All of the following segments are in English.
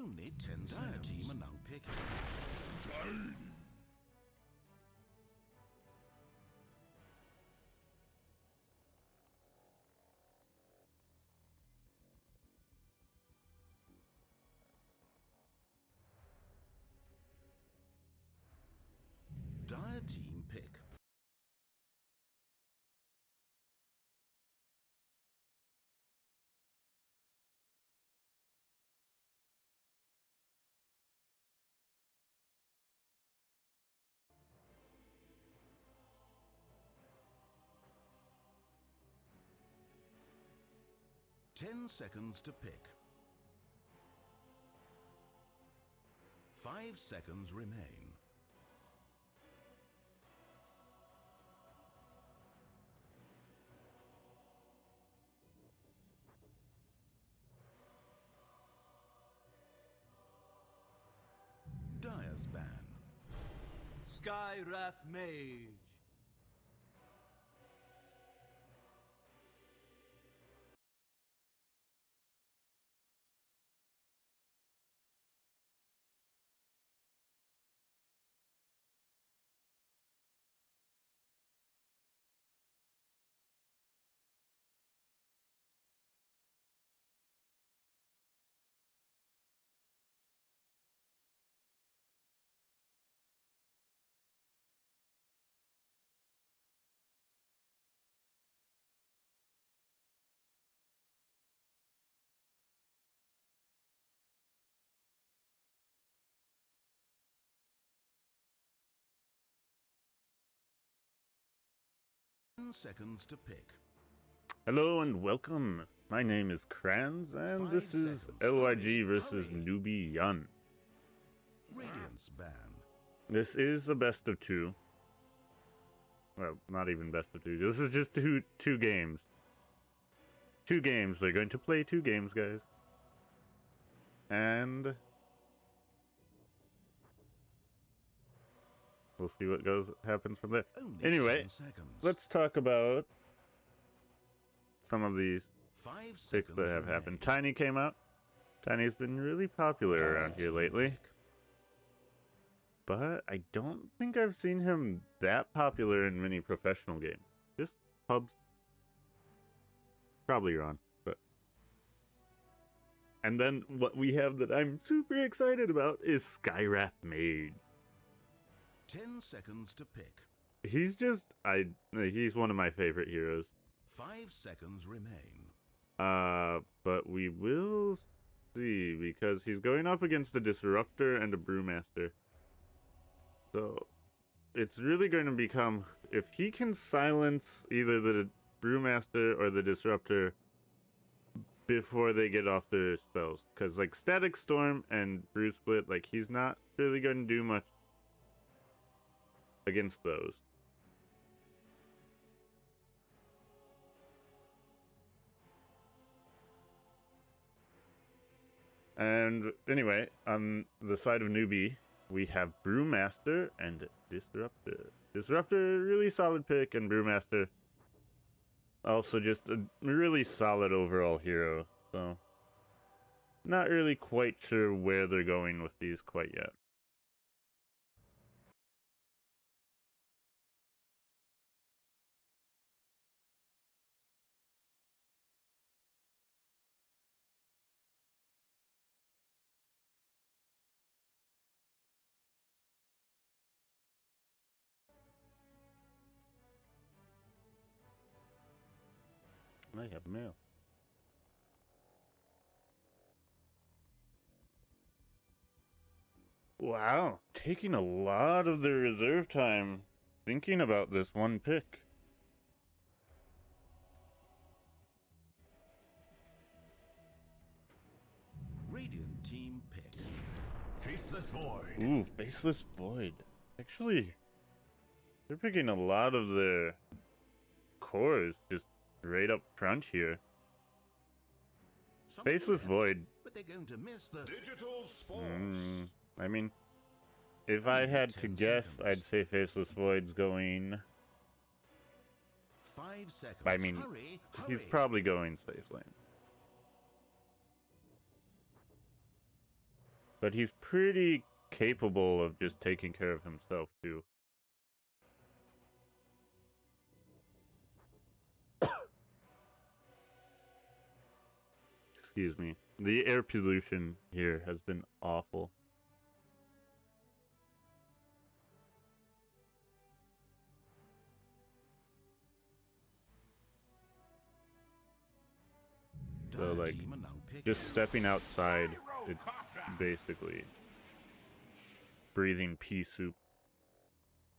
Only 10 Dire team are now picking. Tiny. Dire team pick. Ten seconds to pick. 5 seconds remain. Dire's ban. Skywrath Mage. Seconds to pick. Hello and welcome. My name is Kranz, and 5 this is seconds. LYG Hurry, versus hurry. Newbee Yun. Radiance ban. This is a best of 2. Well, not even best of 2. This is just two games. 2 games. They're going to play 2 games, guys. And we'll see what happens from there. Only Anyway, 10 seconds. let's talk about some of these 5 picks seconds that have remain. happened. Tiny came out. Tiny's been really popular Dire around here team lately. pick. But I don't think I've seen him that popular in many professional games. Just pubs. Probably wrong, but... And then what we have that I'm super excited about is Skywrath Mage. 10 seconds to pick. He's he's one of my favorite heroes. 5 seconds remain. But we will see, because he's going up against a Disruptor and a Brewmaster. So, it's really going to become, if he can silence either the Brewmaster or the Disruptor before they get off their spells. Because, like, Static Storm and Brew Split, like, he's not really going to do much against those. And anyway, on the side of Newbee, we have Brewmaster and Disruptor. Disruptor, really solid pick, and Brewmaster, also just a really solid overall hero. So, not really quite sure where they're going with these quite yet. I have mail. Wow, taking a lot of their reserve time thinking about this one pick. Radiant team pick. Faceless Void. Ooh, Faceless Void. Actually, they're picking a lot of their cores just right up front here. Some Faceless left, Void. but they're going to miss the Digital Spores. I mean, if I had to 10 guess, seconds. I'd say Faceless Void's going... 5 seconds. I mean, Hurry, he's hurry. probably going safe lane. But he's pretty capable of just taking care of himself, too. Excuse me. The air pollution here has been awful. So, like, just stepping outside, it's basically breathing pea soup.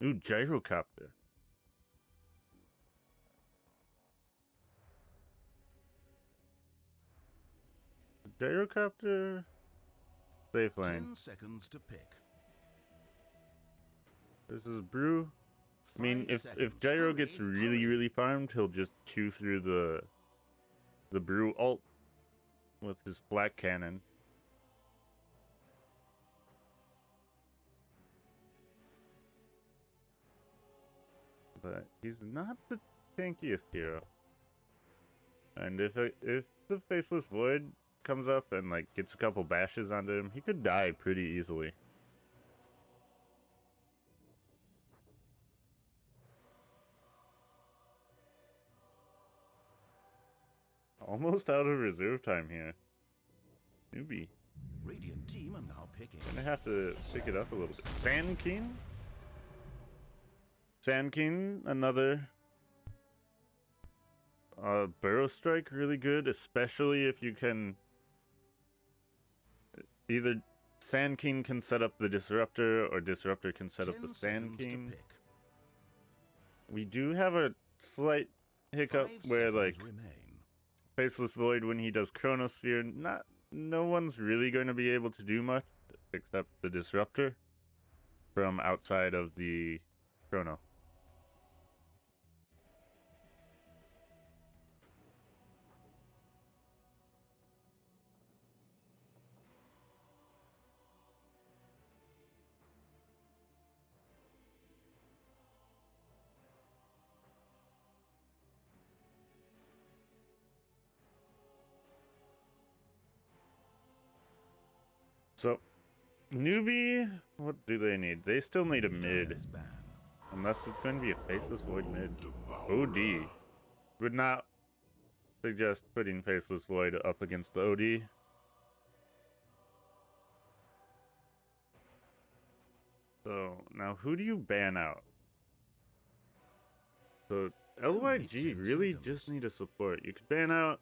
Ooh, gyrocopter. Gyrocopter. Safe lane. 10 seconds to pick. This is Brew. I mean, if Gyro gets really farmed, he'll just chew through the Brew ult with his flak cannon. But he's not the tankiest hero. And if the Faceless Void comes up and like gets a couple bashes onto him, he could die pretty easily. Almost out of reserve time here. Newbee. Radiant team are now picking. Gonna have to pick it up a little bit. Sand King? Sand King, another Burrow Strike, really good, especially if you can either Sand King can set up the Disruptor or Disruptor can set up the Sand King. We do have a slight hiccup where like Faceless Void, when he does Chronosphere, no one's really going to be able to do much except the Disruptor from outside of the Chrono. So, Newbee, what do they need? They still need a mid. Unless it's going to be a Faceless Void mid. OD. Would not suggest putting Faceless Void up against the OD. So, now who do you ban out? So, LYG really just need a support. You could ban out,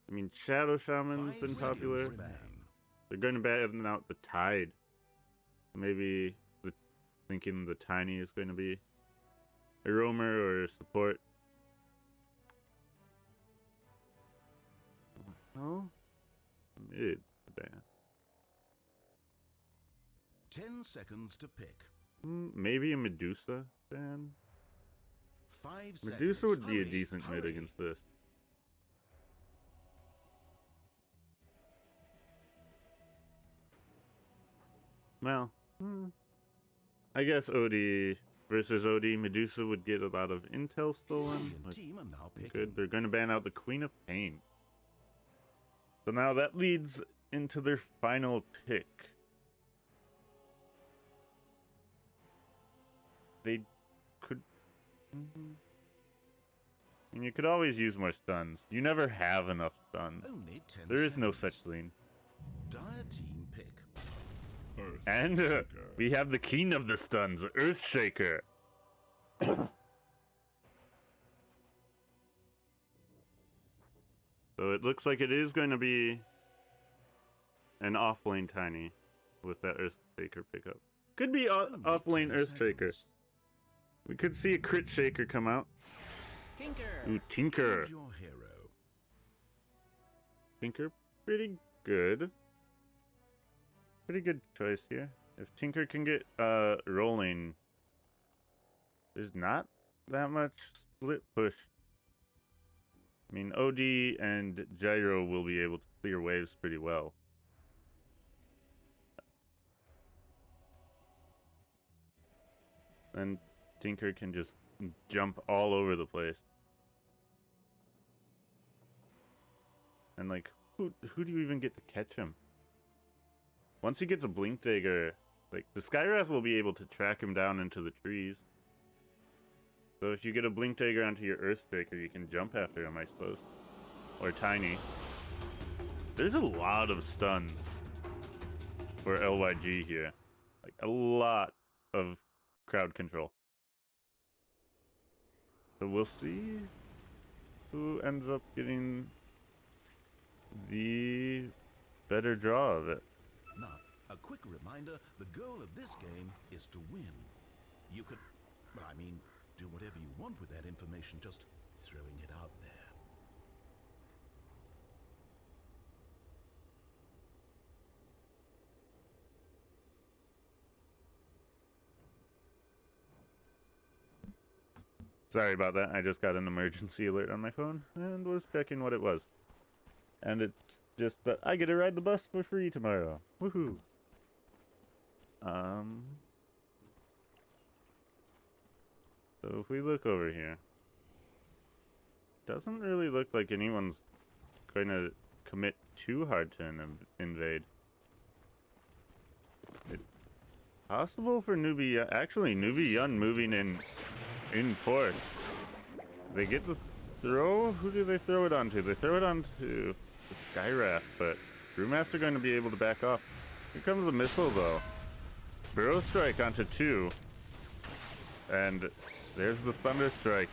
I mean, Shadow Shaman's been popular. They're going to ban out the Tide. Maybe thinking the Tiny is going to be a roamer or a support. Oh, mid ban. 10 seconds to pick. Maybe a Medusa ban. 5 seconds. Medusa would be a decent mid against this. Well, I guess OD versus OD, Medusa would get a lot of intel stolen. Good. They're going to ban out the Queen of Pain. So now that leads into their final pick. They could... And you could always use more stuns. You never have enough stuns. There is no such thing. Dire team pick. And we have the king of the stuns, Earthshaker. So it looks like it is going to be an off-lane Tiny with that Earthshaker pickup. Could be off-lane Earthshaker. We could see a crit shaker come out. Tinker. Ooh, Tinker. Your hero. Tinker, pretty good. Pretty good choice here. If Tinker can get rolling, there's not that much split push. I mean, OD and Gyro will be able to clear waves pretty well. And Tinker can just jump all over the place. And like, who do you even get to catch him? once he gets a Blink Dagger, like, the Skywrath will be able to track him down into the trees. So if you get a Blink Dagger onto your Earthbreaker, you can jump after him, I suppose. Or Tiny. There's a lot of stuns for LYG here. Like, a lot of crowd control. So we'll see who ends up getting the better draw of it. Now, a quick reminder, the goal of this game is to win. You could, well, I mean, do whatever you want with that information, just throwing it out there. Sorry about that, I just got an emergency alert on my phone and was checking what it was. And it's just that I get to ride the bus for free tomorrow. Woohoo! So if we look over here, doesn't really look like anyone's going to commit too hard to an invade. It's possible for Newbee, actually Newbee Yun moving in force. They get the throw? Who do they throw it onto? They throw it onto the Skywrath, but Brewmaster going to be able to back off. Here comes the missile though. Burrow Strike onto 2. And there's the Thunder Strike.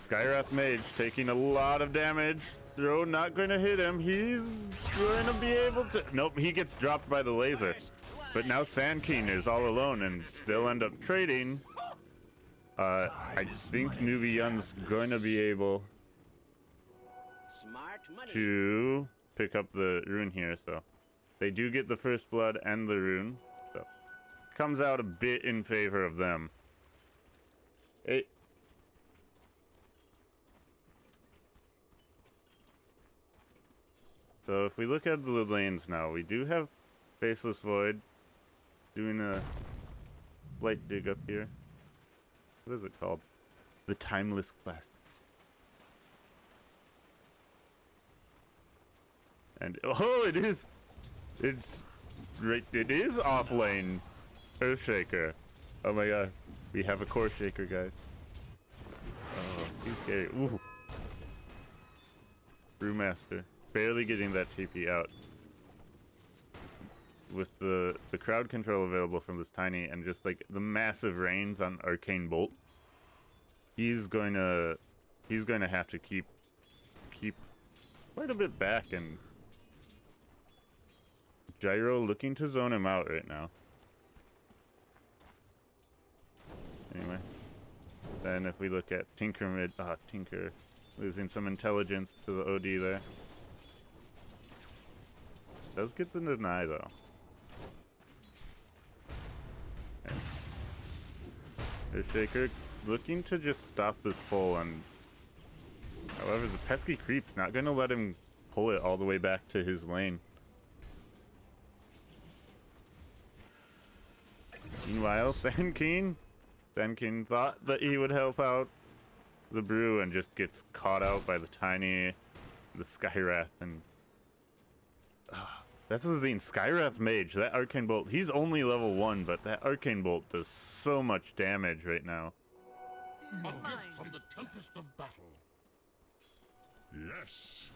Skywrath Mage taking a lot of damage. Throw not going to hit him. He's going to be able to... Nope, he gets dropped by the laser. But now Sand King is all alone and they'll end up trading. I think Newbee Yun's going to be able to pick up the rune here, so they do get the first blood and the rune, so comes out a bit in favor of them. So if we look at the lanes now, we do have Faceless Void doing a light dig up here. What is it called? The Timeless Class. And oh, it is off lane Earthshaker. Oh my god, we have a Core Shaker, guys. Oh, he's scary. Ooh. Brewmaster barely getting that TP out. With the crowd control available from this Tiny and just like the massive range on Arcane Bolt, he's going to have to keep quite a bit back, and Gyro looking to zone him out right now. Anyway, then if we look at Tinker Tinker losing some intelligence to the OD there. Does get the deny though. Earthshaker looking to just stop this pull, and however the pesky creep's not going to let him pull it all the way back to his lane. Meanwhile, Sand King thought that he would help out the Brew and just gets caught out by the Tiny, the Skywrath, and that's the thing, Skywrath Mage, that Arcane Bolt, he's only level 1, but that Arcane Bolt does so much damage right now. A gift from the tempest of battle. Yes.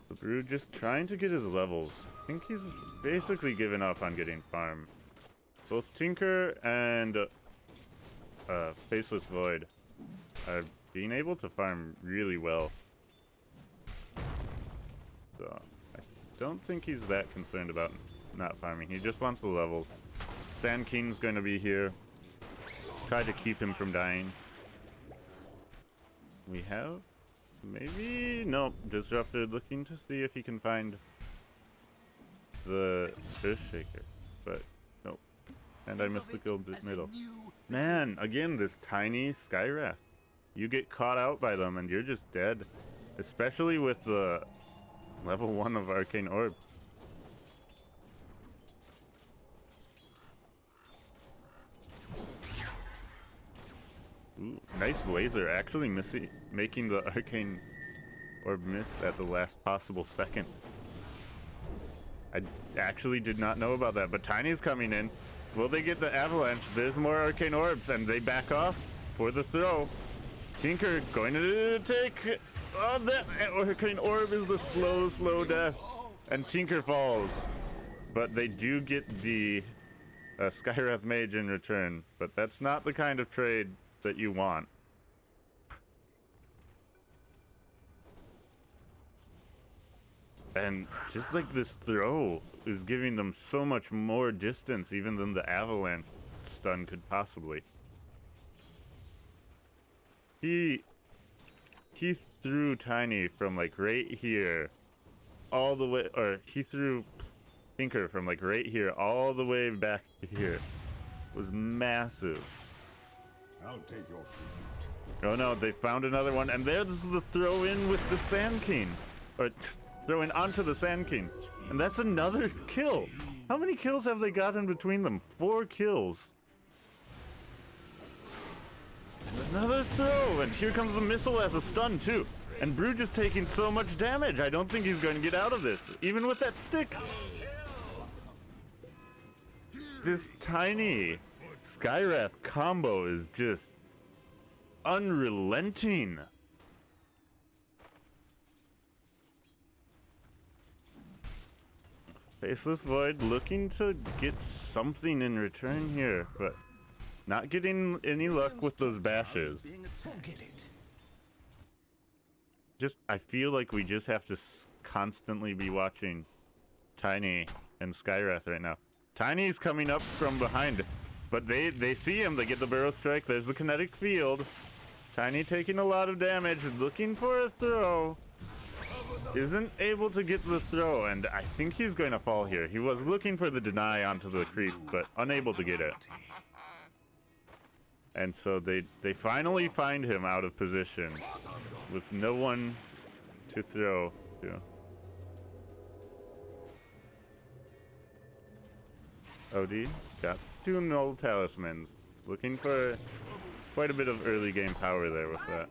The Brew just trying to get his levels. I think he's basically given up on getting farm. Both Tinker and Faceless Void are being able to farm really well. So, I don't think he's that concerned about not farming. He just wants the levels. Sand King's going to be here. Try to keep him from dying. We have... maybe... nope. Disrupted, looking to see if he can find the Earthshaker. But, nope. And I missed the kill middle. Man, again, this Tiny Skywrath. You get caught out by them and you're just dead. Especially with the level 1 of Arcane Orb. Ooh, nice laser, actually making the Arcane Orb miss at the last possible second. I actually did not know about that, but Tiny's coming in. Will they get the avalanche? There's more arcane orbs, and they back off for the throw. Tinker going to take... Oh, that arcane orb is the slow death. And Tinker falls. But they do get the Skywrath Mage in return. But that's not the kind of trade that you want. And just like this throw is giving them so much more distance even than the avalanche stun could possibly. He threw Tiny from like right here all the way, or he threw Tinker from like right here all the way back to here. It was massive. I'll take your tribute. Oh no, they found another one, and there's the throw in with the Sand King. Or throw in onto the Sand King. And that's another kill. How many kills have they gotten between them? 4 kills. Another throw, and here comes the missile as a stun too. And Brew just taking so much damage. I don't think he's going to get out of this, even with that stick. This Tiny Skywrath combo is just unrelenting. Faceless Void looking to get something in return here, but not getting any luck with those bashes. I feel like we just have to constantly be watching Tiny and Skywrath right now. Tiny's coming up from behind, but they see him, they get the Burrow Strike, there's the kinetic field. Tiny taking a lot of damage, looking for a throw. Isn't able to get the throw, and I think he's going to fall here. He was looking for the deny onto the creep, but unable to get it. And so they finally find him out of position with no one to throw to. OD got 2 null talismans. Looking for quite a bit of early game power there with that.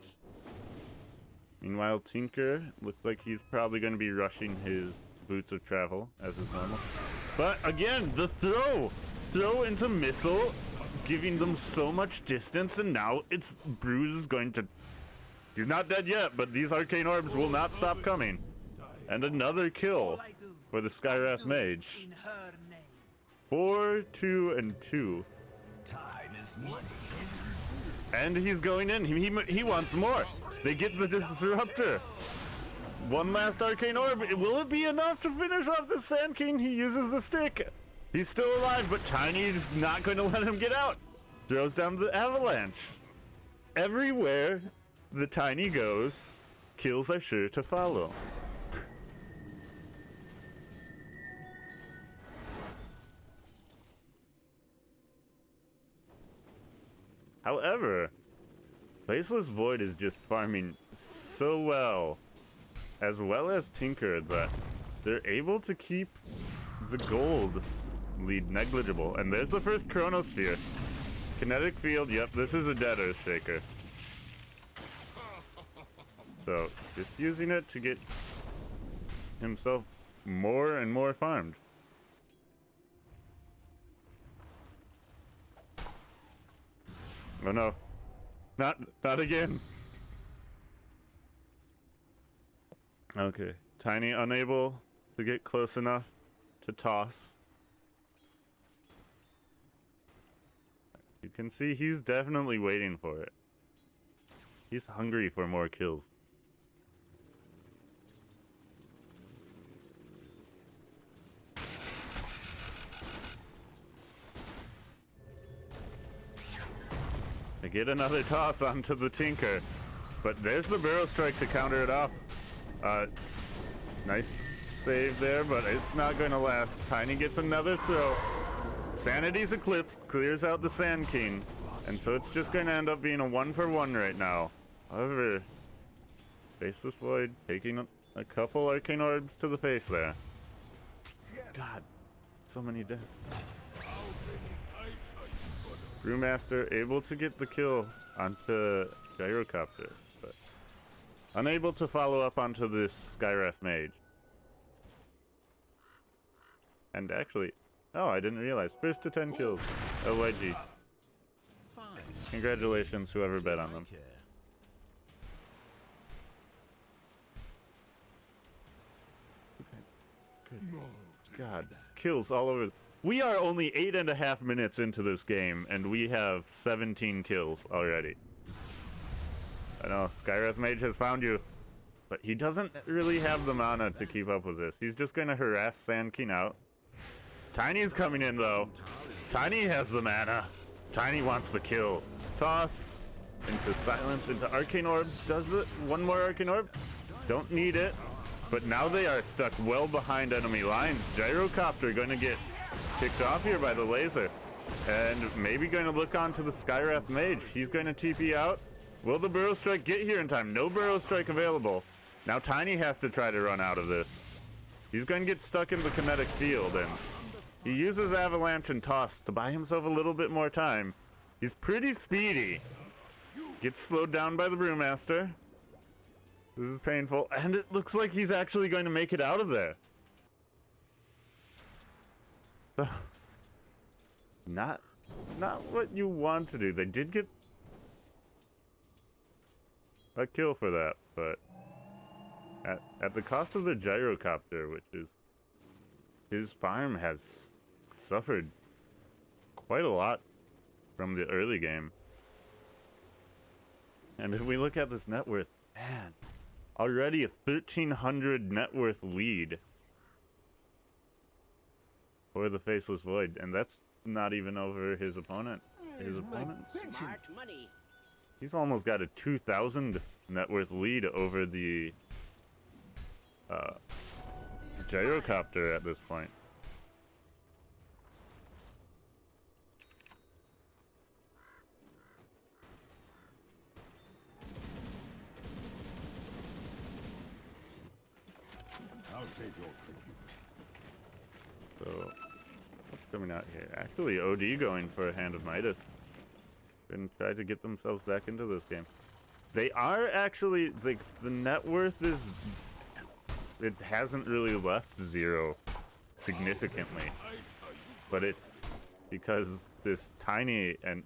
Meanwhile, Tinker looks like he's probably going to be rushing his boots of travel as is normal. But again, the throw! Throw into missile, giving them so much distance, and now it's Bruise is going to... He's not dead yet, but these arcane orbs will not stop coming. And another kill for the Skywrath Mage. 4, 2, and 2. Time is money. And he's going in. He wants more. They get the Disruptor. One last arcane orb. Will it be enough to finish off the Sand King? He uses the stick. He's still alive, but Tiny's not going to let him get out. Throws down the avalanche. Everywhere the Tiny goes, kills are sure to follow. However, Faceless Void is just farming so well as Tinker, that they're able to keep the gold lead negligible. And there's the first Chronosphere. Kinetic Field, yep, this is a dead Earthshaker. So, just using it to get himself more and more farmed. Oh no. Not again. Okay. Tiny unable to get close enough to toss. You can see he's definitely waiting for it. He's hungry for more kills. They get another toss onto the Tinker, but there's the Barrow Strike to counter it off. Nice save there, but it's not going to last. Tiny gets another throw. Sanity's Eclipse clears out the Sand King, and so it's just going to end up being a 1-for-1 right now. However, Faceless Void taking a couple arcane orbs to the face there. God, so many deaths. Brewmaster able to get the kill onto Gyrocopter, but unable to follow up onto this Skywrath Mage. And actually, oh, I didn't realize. First to 10 kills. LYG. Fine. Congratulations, whoever bet on I them. care. God, kills all over. We are only 8.5 minutes into this game, and we have 17 kills already. I know, Skywrath Mage has found you, but he doesn't really have the mana to keep up with this. He's just going to harass Sand King out. Tiny's coming in, though. Tiny has the mana. Tiny wants the kill. Toss into silence, into Arcane Orbs. Does it? One more Arcane Orb? Don't need it. But now they are stuck well behind enemy lines. Gyrocopter going to get kicked off here by the laser. And maybe going to look onto the Skywrath Mage. He's going to TP out. Will the Burrow Strike get here in time? No Burrow Strike available. Now Tiny has to try to run out of this. He's going to get stuck in the kinetic field, and he uses Avalanche and Toss to buy himself a little bit more time. He's pretty speedy. Gets slowed down by the Brewmaster. This is painful, and it looks like he's actually going to make it out of there. Not what you want to do. They did get a kill for that, but at the cost of the Gyrocopter, which is his farm has suffered quite a lot from the early game. And if we look at this net worth, man, already a 1,300 net worth lead for the Faceless Void, and that's not even over his opponent. His opponent? Smart money. He's almost got a 2,000 net worth lead over the Gyrocopter at this point. I'll take your tribute. So, what's coming out here? Actually, OD going for a Hand of Midas. And try to get themselves back into this game. They are actually, like, the net worth is, it hasn't really left zero significantly. But it's because this Tiny and,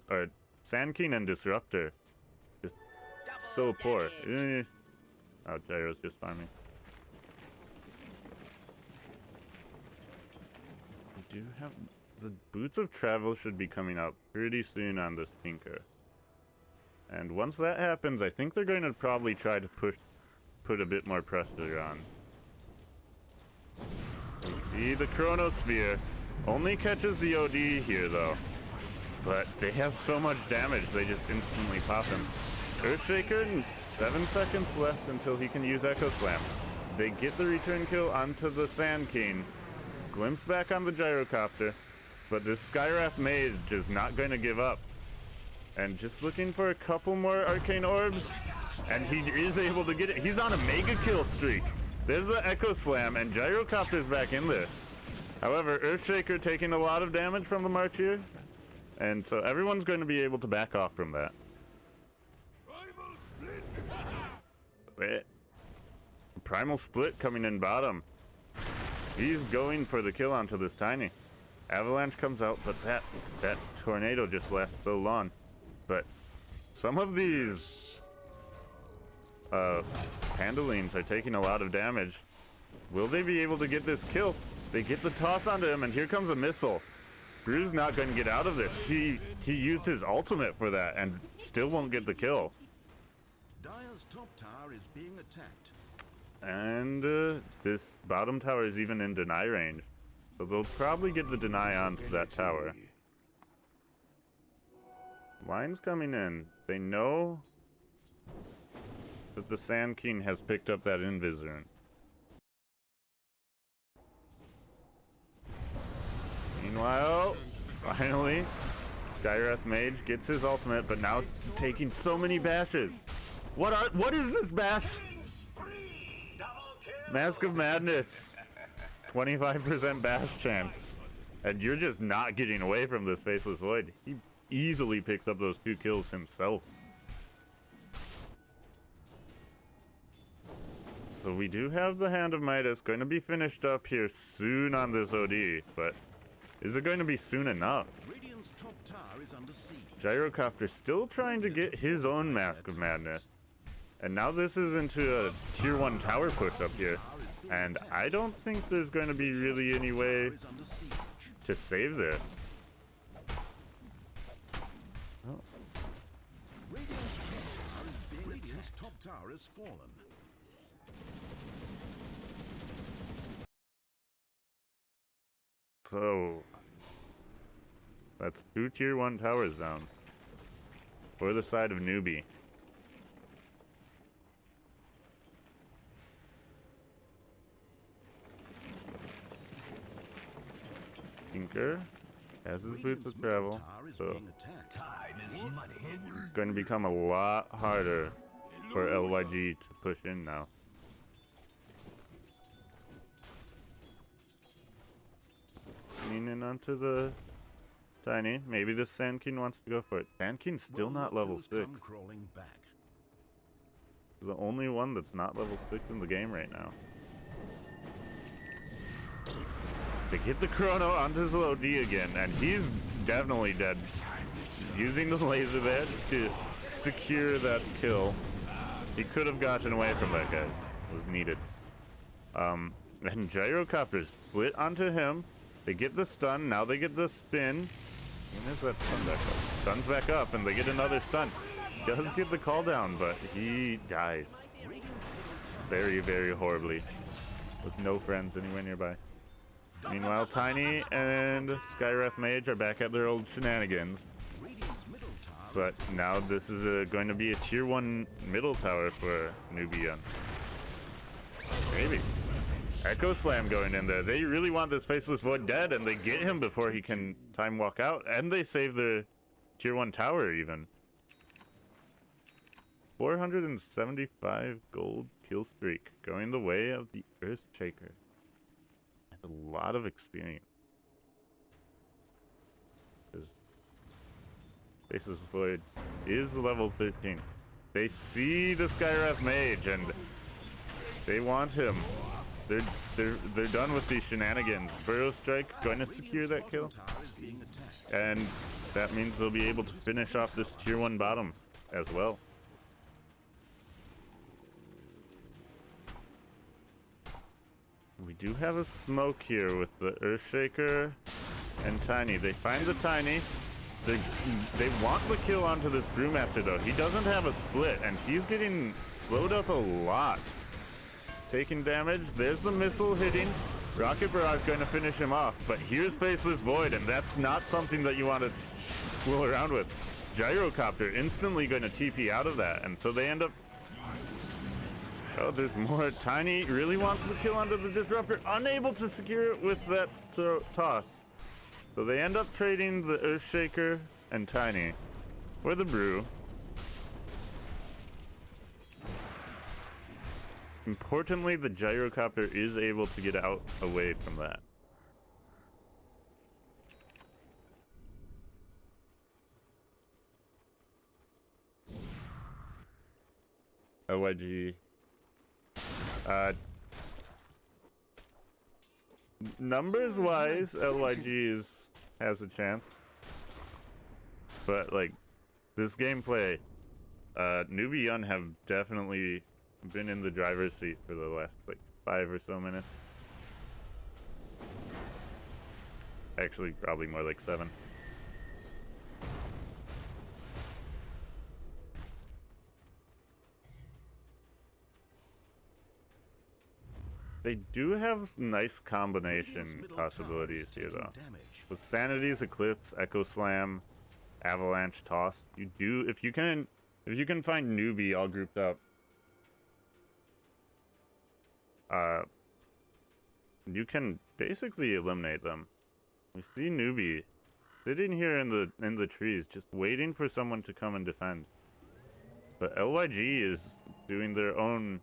Sand King and Disruptor is so poor. Oh, Gyro's just farming. We do have, the Boots of Travel should be coming up pretty soon on this Tinker. And once that happens, I think they're going to probably try to put a bit more pressure on. We see the Chronosphere. Only catches the OD here, though. But they have so much damage, they just instantly pop him. Earthshaker, and 7 seconds left until he can use Echo Slam. They get the return kill onto the Sand King. Glimpse back on the Gyrocopter. But this Skywrath Mage is not going to give up. And just looking for a couple more Arcane Orbs. And he is able to get it. He's on a mega kill streak. There's the Echo Slam, and Gyrocopter's back in this. However, Earthshaker taking a lot of damage from the March here. And so everyone's going to be able to back off from that. Wait. Primal Split coming in bottom. He's going for the kill onto this Tiny. Avalanche comes out, but that tornado just lasts so long. But some of these Pandalines are taking a lot of damage. Will they be able to get this kill? They get the toss onto him, and here comes a missile. Brew's not going to get out of this. He used his ultimate for that and still won't get the kill. Dire's top tower is being attacked. And this bottom tower is even in deny range. So they'll probably get the deny onto that tower. Line's coming in. They know that the Sand King has picked up that Invisirant. Meanwhile, finally, Skywrath Mage gets his ultimate, but now it's taking so many bashes. What is this bash? Mask of Madness. 25% bash chance. And you're just not getting away from this Faceless Void. He easily picks up those 2 kills himself. So we do have the Hand of Midas going to be finished up here soon on this OD, but is it going to be soon enough? Radiant's top tower is under siege. Gyrocopter still trying to get his own Mask of Madness. And now this is into a tier 1 tower push up here. And I don't think there's going to be really any way to save this. Oh. Radiant's top tower has fallen. So that's 2 tier 1 towers down for the side of Newbee. Tinker has his boots of travel, so Time is money. it's going to become a lot harder for LYG to push in now. Leaning onto the Tiny. Maybe the Sand King wants to go for it. Sand King's still not level 6. The only one that's not level 6 in the game right now. They get the Chrono onto his OD again, and he's definitely dead. Using the laser there to secure that kill. He could have gotten away from that guy. It was needed. And Gyrocopter split onto him. They get the stun, now they get the spin. When is that stun back up? Stun's back up, and they get another stun. Does get the call down, but he dies. Very, very horribly. With no friends anywhere nearby. Meanwhile, Tiny and Skyref Mage are back at their old shenanigans. But now this is going to be a tier 1 middle tower for Newbee. Maybe. Echo Slam going in there. They really want this Faceless Void dead, and they get him before he can time walk out. And they save the tier 1 tower even. 475 gold kill streak. Going the way of the Earthshaker. A lot of experience. Faceless Void is level 13. They see the Skyref Mage and they want him. They're done with these shenanigans. Burrow Strike going to secure that kill. And that means they'll be able to finish off this tier 1 bottom as well. We do have a smoke here with the Earthshaker and Tiny. They find the Tiny. They want the kill onto this Brewmaster though. He doesn't have a split and he's getting slowed up a lot. Taking damage. There's the missile hitting. Rocket Barrage going to finish him off. But here's Faceless Void, and that's not something that you want to fool around with. Gyrocopter instantly going to TP out of that, and so they end up... Oh, there's more. Tiny really wants the kill onto the Disruptor, unable to secure it with that toss. So they end up trading the Earthshaker and Tiny for the Brew. Importantly, the Gyrocopter is able to get out away from that. LYG. Numbers wise, LYG has a chance. But like this gameplay, Newbee have definitely been in the driver's seat for the last like 5 or so minutes. Actually, probably more like 7. They do have nice combination possibilities here though. With Sanity's Eclipse, Echo Slam, Avalanche Toss, you do if you can find Newbee all grouped up. You can basically eliminate them. We see Newbee sitting here in the trees, just waiting for someone to come and defend. But LYG is doing their own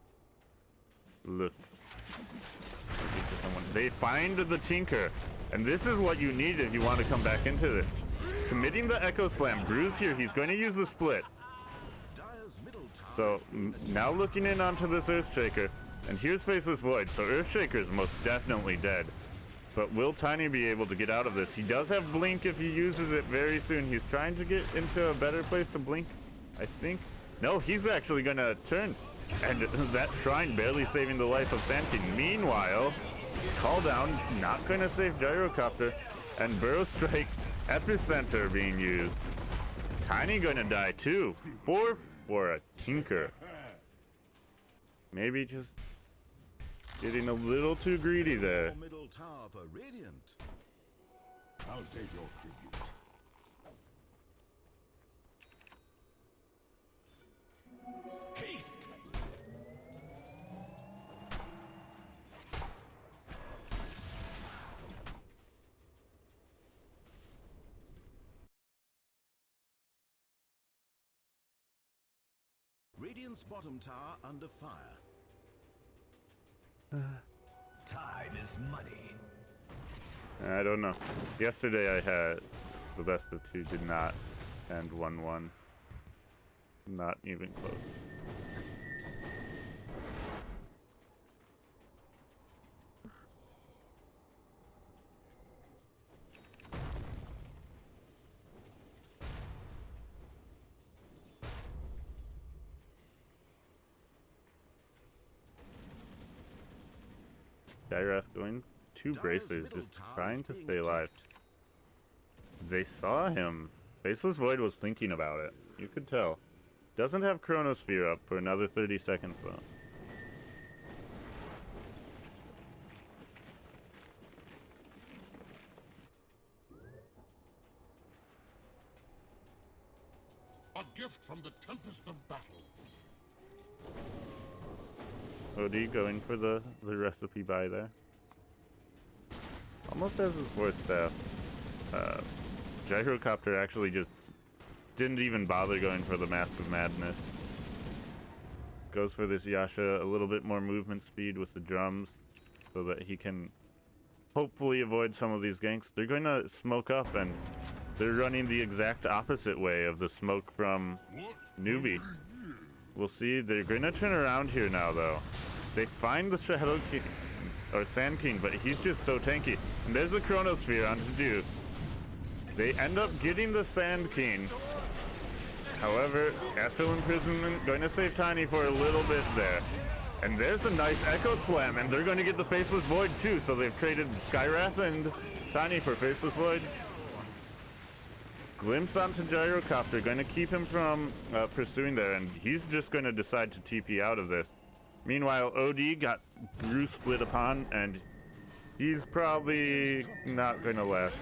look. They find the Tinker, and this is what you need if you want to come back into this. Committing the Echo Slam. Bruce here, he's going to use the split. So now looking in onto this Earthshaker. And here's Faceless Void, so Earthshaker's most definitely dead. But will Tiny be able to get out of this? He does have Blink if he uses it very soon. He's trying to get into a better place to Blink, I think. No, he's actually going to turn. And that Shrine barely saving the life of Sand King. Meanwhile, Call Down not going to save Gyrocopter. And Burrow Strike Epicenter being used. Tiny going to die too. 4 for a Tinker. Maybe just getting a little too greedy there. Middle tower for Radiant. I'll take your tribute. Haste. Radiant's bottom tower under fire. Time is money. I don't know. Yesterday I had the best of 2, did not end 1-1. Not even close. Gyrath going 2 bracers, just trying to stay alive. They saw him. Faceless Void was thinking about it. You could tell. Doesn't have Chronosphere up for another 30 seconds though. A gift from the tempest of battle. OD going for the recipe buy there. Almost has his 4th staff. Gyrocopter actually just didn't even bother going for the Mask of Madness. Goes for this Yasha, a little bit more movement speed with the drums so that he can hopefully avoid some of these ganks. They're going to smoke up and they're running the exact opposite way of the smoke from Newbee. We'll see. They're going to turn around here now, though. They find the Shadow King, or Sand King, but he's just so tanky. And there's the Chronosphere on Dude. They end up getting the Sand King. However, Astral Imprisonment going to save Tiny for a little bit there. And there's a nice Echo Slam, and they're going to get the Faceless Void too. So they've traded Skywrath and Tiny for Faceless Void. Glimpse onto Gyrocopter, going to keep him from pursuing there, and he's just going to decide to TP out of this. Meanwhile, OD got Brew split upon, and he's probably not going to last.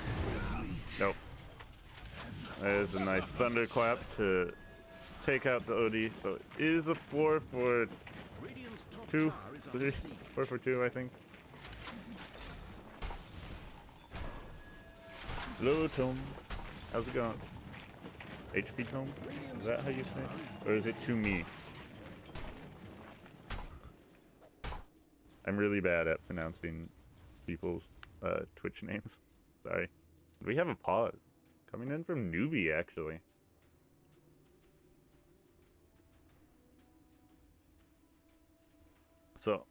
Nope. There's a nice Thunderclap to take out the OD, so it is a 4 for 2, 3, 4 for 2, I think. Hello, Tome. How's it going? HP Tome? Is that how you say it? Or is it to me? I'm really bad at pronouncing people's Twitch names. Sorry. We have a pause. Coming in from Newbee, actually. So.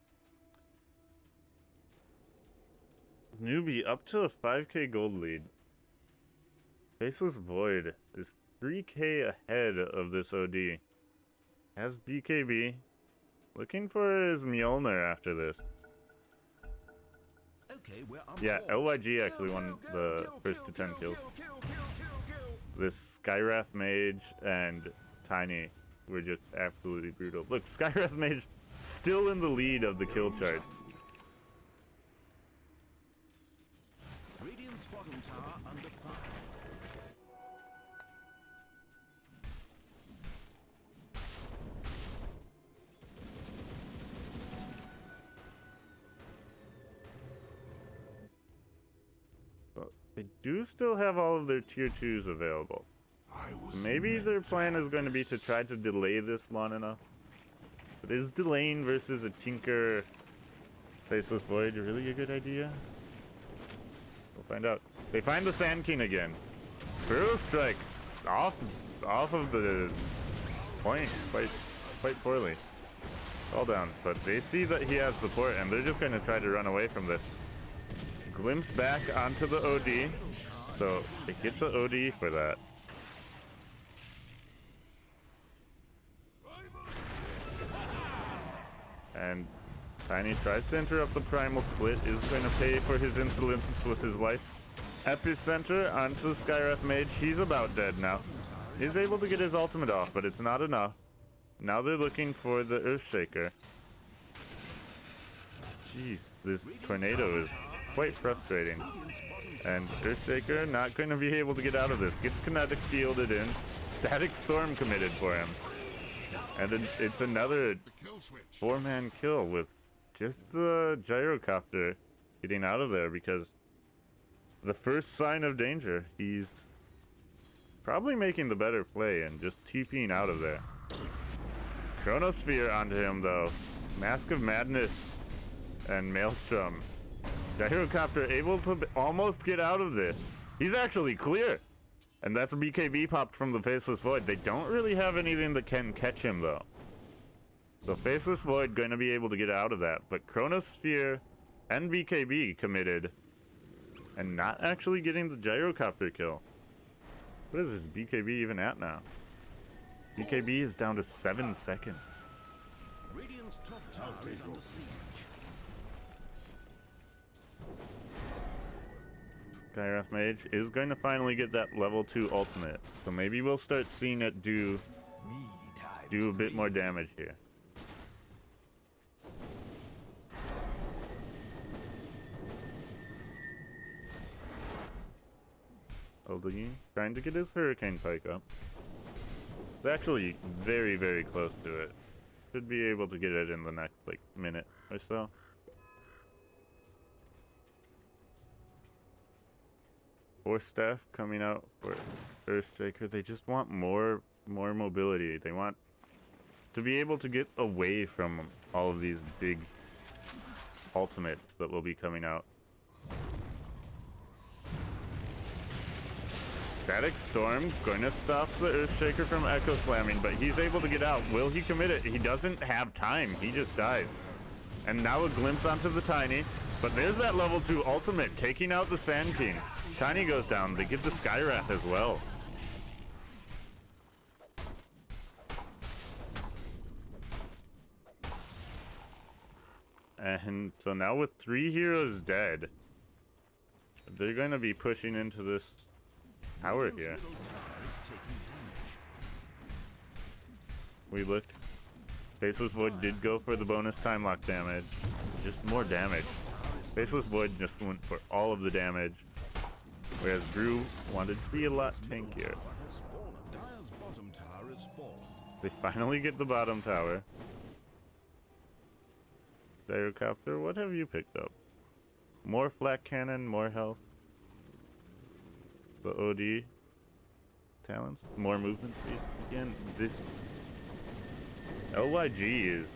Newbee up to a 5k gold lead. Faceless Void is 3k ahead of this OD. Has BKB. Looking for his Mjolnir after this. Okay, yeah, LYG actually won the first to 10 kills. This Skyrath Mage and Tiny were just absolutely brutal. Look, Skyrath Mage still in the lead of the kill charts. Radiant's bottom tower under fire. They do still have all of their tier 2s available. Maybe their plan is going to be to try to delay this long enough. But is delaying versus a Tinker Faceless Void really a good idea? We'll find out. They find the Sand King again. Burrow Strike off of the point quite poorly. Fall down. But they see that he has support, and they're just going to try to run away from this. Glimpse back onto the OD. So they get the OD for that. And Tiny tries to interrupt the primal split, is going to pay for his insolence with his life. Epicenter onto the Skywrath Mage. He's about dead now. He's able to get his ultimate off, but it's not enough. Now they're looking for the Earthshaker. Jeez, this tornado is quite frustrating. And Earthshaker not going to be able to get out of this. Gets kinetic fielded in. Static Storm committed for him. And then it's another 4-man kill with just the gyrocopter getting out of there, because the first sign of danger, he's probably making the better play and just TPing out of there. Chronosphere onto him though. Mask of Madness and Maelstrom. Gyrocopter able to almost get out of this. He's actually clear. And that's a BKB popped from the Faceless Void. They don't really have anything that can catch him though. So Faceless Void going to be able to get out of that. But Chronosphere and BKB committed. And not actually getting the Gyrocopter kill. What is this BKB even at now? BKB is down to 7 seconds. Radiant's top tower is under siege. Skywrath Mage is going to finally get that level 2 ultimate. So maybe we'll start seeing it do a bit more damage here. LYG trying to get his Hurricane Pike up. It's actually very, very close to it. Should be able to get it in the next, like, minute or so. Force Staff coming out for Earthshaker. They just want more mobility. They want to be able to get away from all of these big ultimates that will be coming out. Static Storm going to stop the Earthshaker from Echo Slamming, but he's able to get out. Will he commit it? He doesn't have time. He just dies. And now a glimpse onto the Tiny. But there's that level 2 ultimate taking out the Sand King. Tiny goes down. They get the Skywrath as well. And so now with 3 heroes dead, they're going to be pushing into this tower here. We looked. Faceless Void did go for the bonus time lock damage. Just more damage. Faceless Void just went for all of the damage. Whereas Brew wanted to be a lot tankier. They finally get the bottom tower. Gyrocopter, what have you picked up? More flak cannon, more health. The OD talents, more movement speed. Again, this LYG is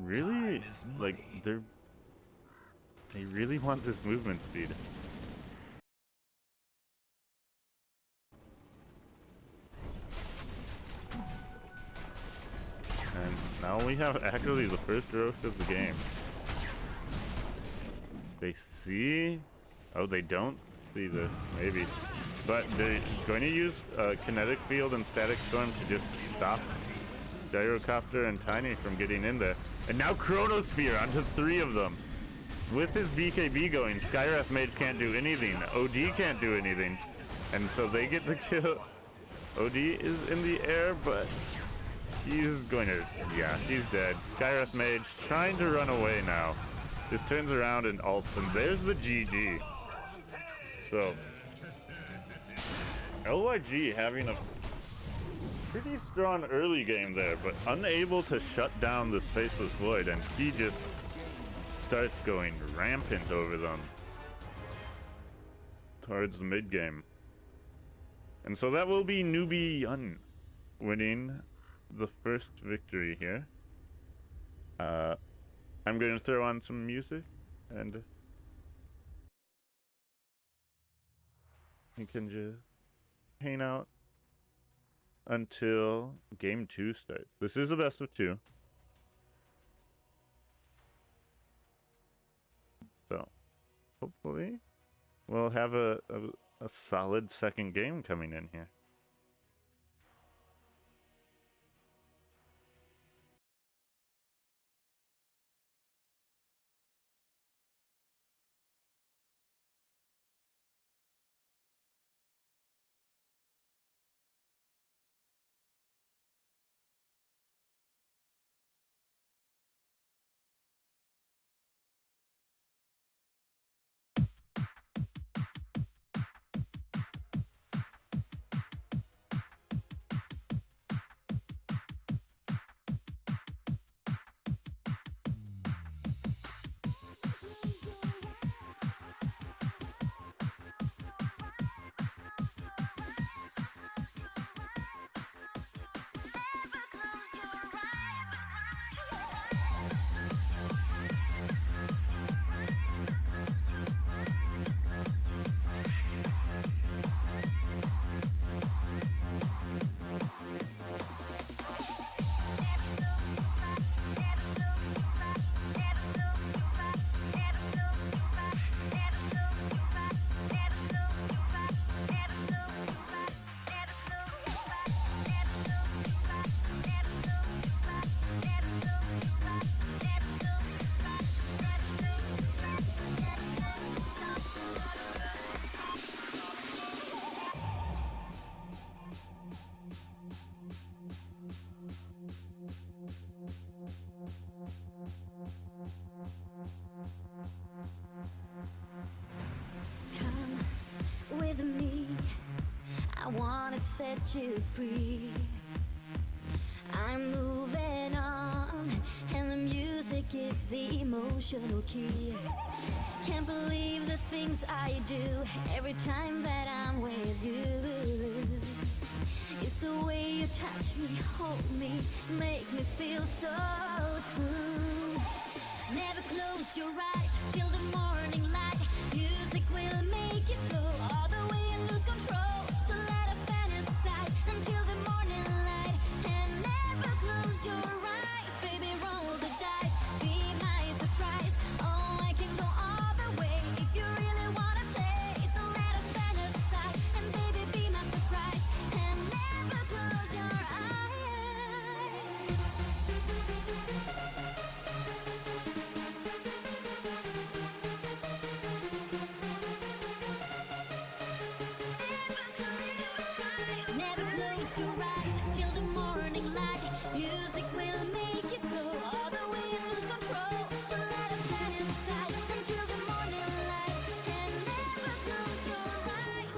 really like they really want this movement speed. And now we have actually the first roast of the game. They see, oh, they don't see this, maybe. But they're going to use Kinetic Field and Static Storm to just stop Gyrocopter and Tiny from getting in there. And now Chronosphere onto 3 of them. With his BKB going, Skywrath Mage can't do anything. OD can't do anything. And so they get the kill. OD is in the air, but he's going to, yeah, he's dead. Skywrath Mage trying to run away now. Just turns around and ults, and there's the GG. So, LYG having a pretty strong early game there, but unable to shut down this Faceless Void, and he just starts going rampant over them towards the mid game. And so that will be Newbee winning the first victory here. I'm going to throw on some music, and you can just hang out until game 2 starts. This is a best of 2. hopefully we'll have a solid second game coming in here. Come with me, I wanna set you free. I'm moving on, and the music is the emotional key. Can't believe the things I do every time that I'm with you. It's the way you touch me, hold me, make me feel so true. Never close your eyes till the morning light. Music will make you go all the way and lose control. So let us fantasize until the morning light. And never close your eyes, baby, roll the dice. Be my surprise. Oh, I can go all the way if you really wanna play. So let us fantasize and baby, be my surprise. And never close your eyes. Never close your eyes till the morning light. Music will make you go all the way and lose control. So let us fantasize until the morning light. And never close your eyes.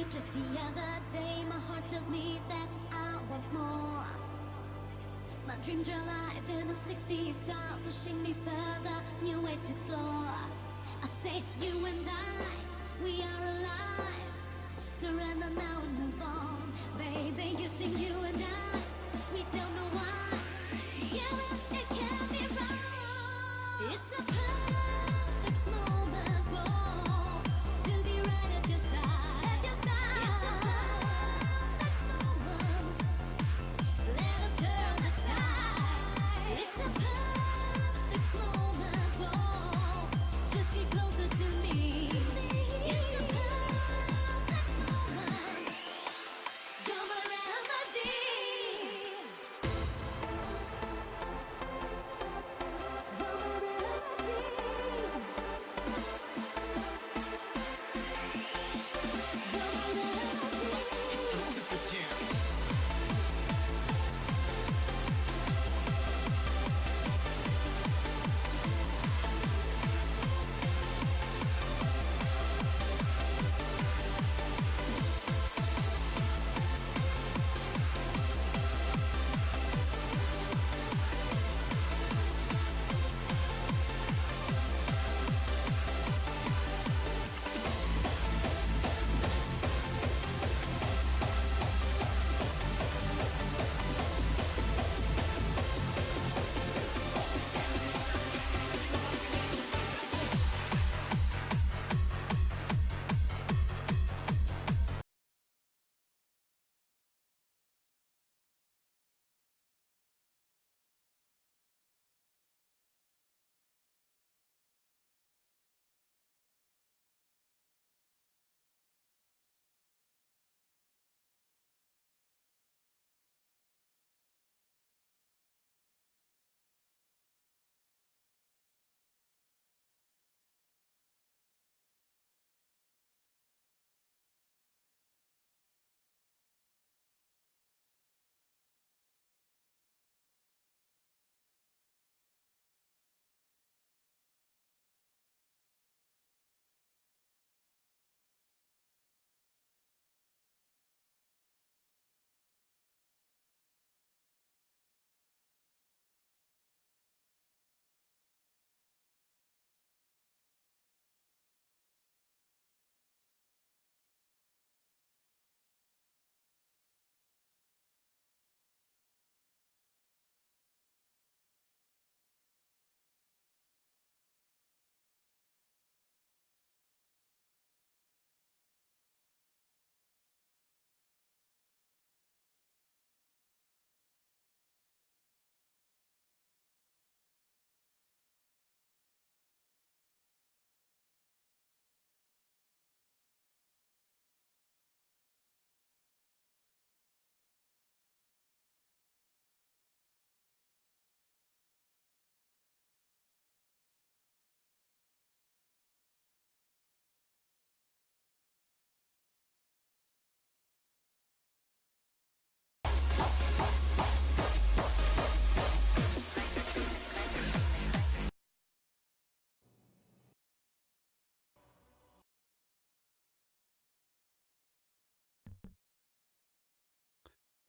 Just the other day, my heart tells me that I want more. My dreams are alive in the 60s, start pushing me further, new ways to explore. I say you and I, we are alive. Surrender now and move on. Baby, you sing you and I, we don't know why. Together it can't be wrong. It's a perfect moment, whoa, to be right at your side. At your side. It's a perfect moment. Let us turn the tide. It's a perfect moment, whoa, just get closer to me. It's a perfect moment. You're my remedy.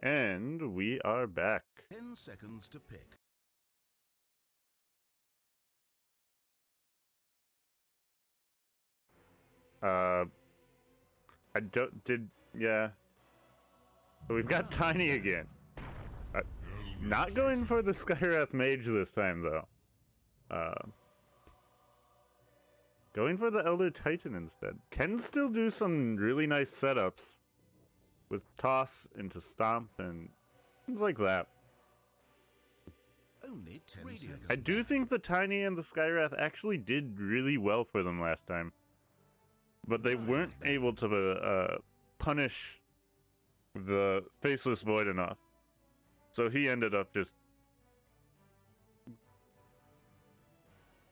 And we are back. 10 seconds to pick. I don't, yeah. So we've got Tiny again. Not going for the Skywrath Mage this time, though. Going for the Elder Titan instead. Can still do some really nice setups with Toss into Stomp and things like that. Only 10 seconds. I do think the Tiny and the Skywrath actually did really well for them last time. But they weren't able to punish the Faceless Void enough. So he ended up just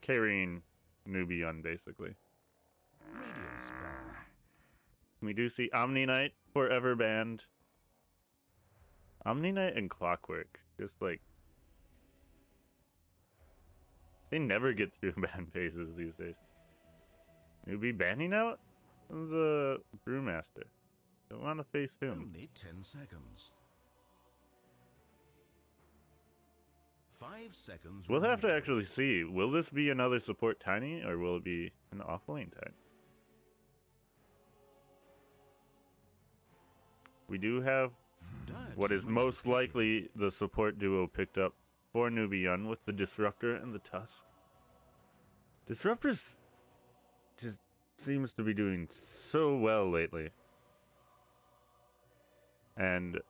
carrying Newbee on, basically. Radiance ban. We do see Omni Knight forever banned. Omni Knight and Clockwork, just like... they never get through ban phases these days. Newbee banning out the Brewmaster. Don't want to face him. Only 10 seconds. 5 seconds. We'll have to remaining. actually see. Will this be another support Tiny, or will it be an off-lane Tiny? We do have Dire what is team are most picking. likely the support duo picked up for Newbee with the Disruptor and the Tusk. Disruptor's just seems to be doing so well lately. And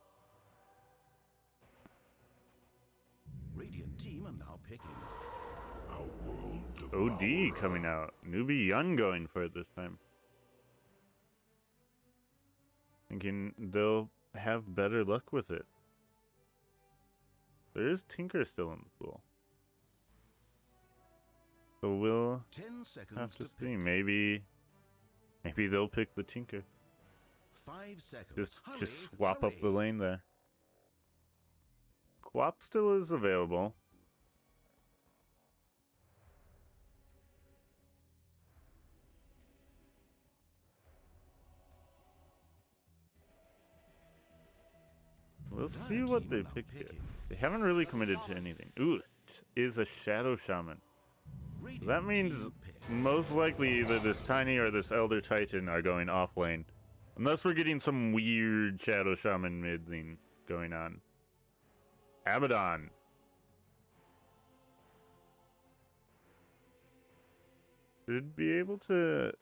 Radiant team are now picking. Our world OD devourer. coming out. Newbee going for it this time. Thinking they'll have better luck with it. There is Tinker still in the pool. So we'll 10 seconds have to to see. pick. Maybe they'll pick the Tinker. 5 seconds. Just Hurry, swap up the hurry. lane there. Quap still is available. We'll Dire see what team they are now pick here. picking. They haven't really committed to anything. Ooh, it is a Shadow Shaman. Radiant That means team pick. most likely either this Tiny or this Elder Titan are going off lane. Unless we're getting some weird Shadow Shaman mid lane going on. Abaddon. Should be able to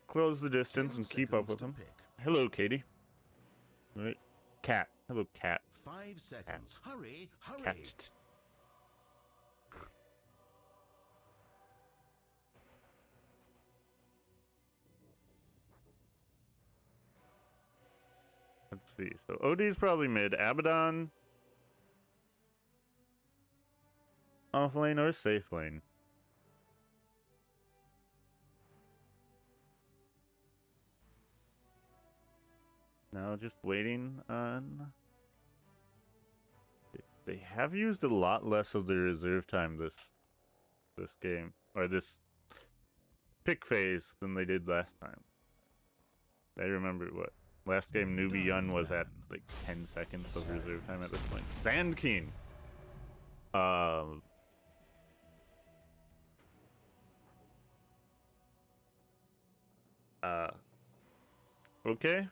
close the distance 10 and keep up seconds with to him. pick. Hello, Katie. Right. Cat. Hello, cat. 5 seconds. Hurry, hurry. Cat. Let's see. So OD's probably mid. Abaddon. Off lane or safe lane. Now just waiting on... They have used a lot less of their reserve time this game. Or this pick phase than they did last time. I remember what? Last game Newbee Dire's was at ban. like 10 seconds of reserve time at this point. Sand King. Okay.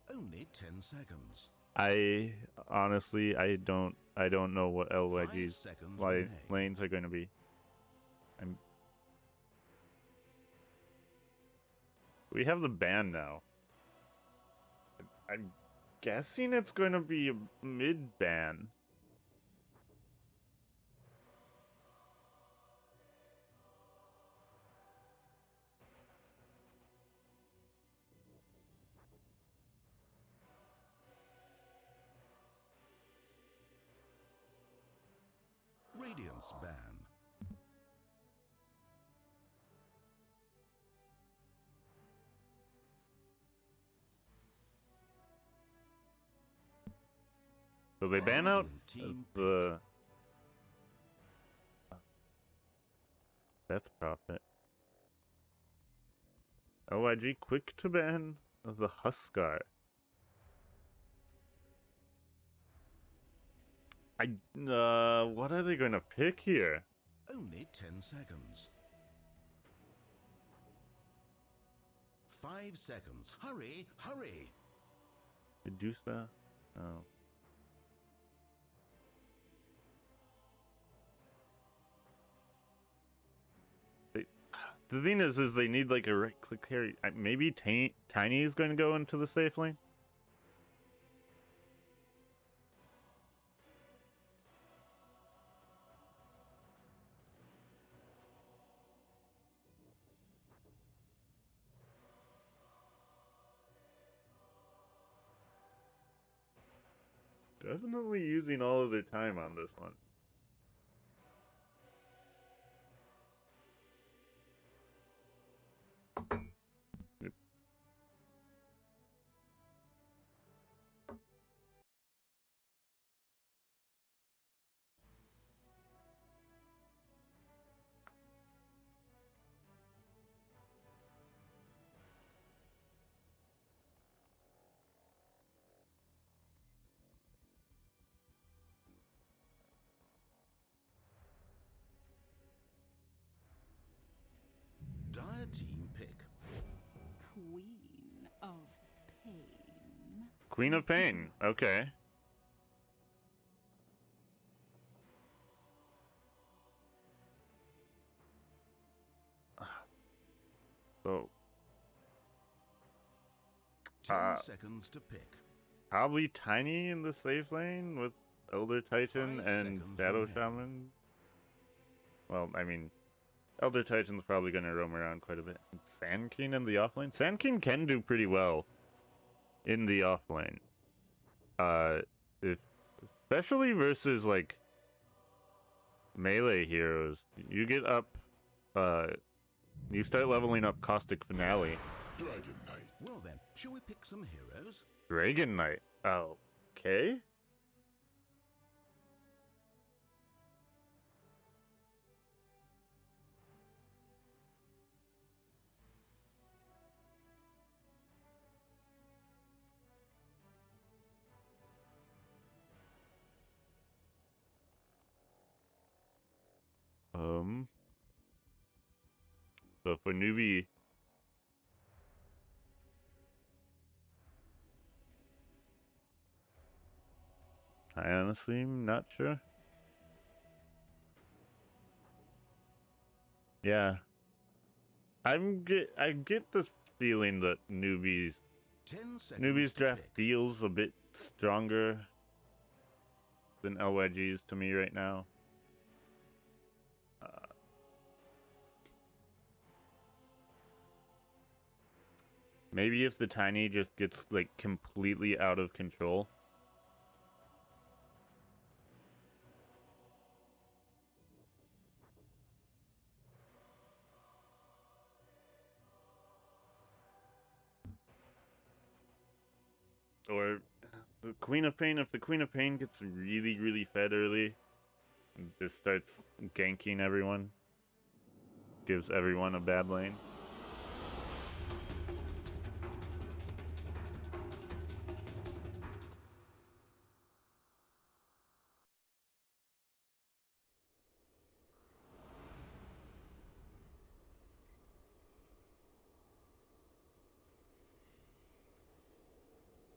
Only 10 seconds. I honestly I don't know what 5 LYG's seconds remain. lanes are going to be. We have the ban now. I'm guessing it's going to be a mid ban. Radiance ban. So they ban out Radiant team the Death Prophet. LYG quick to ban the Huskar. What are they gonna pick here? Only 10 seconds. 5 seconds. Hurry, hurry. Medusa? Oh. The thing is they need like a right click carry. Maybe Tiny is going to go into the safe lane. Definitely using all of their time on this one. Yep. Queen of Pain. Okay. So 10 seconds to pick. probably Tiny in the safe lane with Elder Titan 5 and seconds Shadow remaining. Shaman. Well, I mean, Elder Titan's probably going to roam around quite a bit. And Sand King in the offlane? Sand King can do pretty well in the offlane. If especially versus like melee heroes, you get up, you start leveling up Caustic Finale. Dragon Knight. Well then, shall we pick some heroes? Dragon Knight. Oh, okay. So for Newbee, I honestly am not sure. Yeah. I get this feeling that 10 seconds Newbee's to draft pick. feels a bit stronger than LYG's to me right now. Maybe if the Tiny just gets like completely out of control. Or the Queen of Pain, if the Queen of Pain gets really, really fed early, and just starts ganking everyone, gives everyone a bad lane.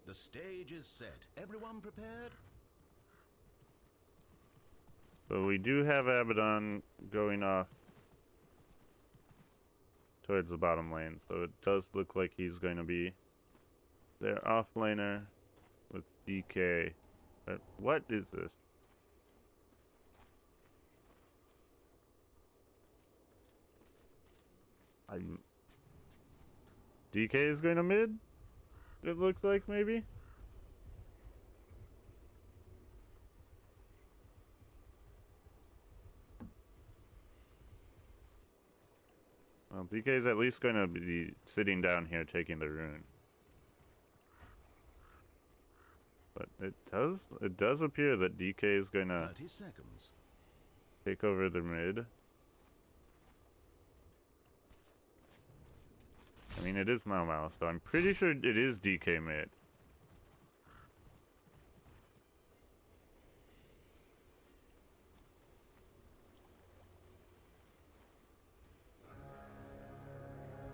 The stage is set. Everyone prepared? So we do have Abaddon going off towards the bottom lane, so it does look like he's going to be their offlaner with DK. But what is this? DK is going to mid? It looks like, maybe? Well, DK is at least going to be sitting down here taking the rune. But it does appear that DK is going to 30 seconds. take over the mid. I mean, it is Mau Mau, so I'm pretty sure it is DK mid.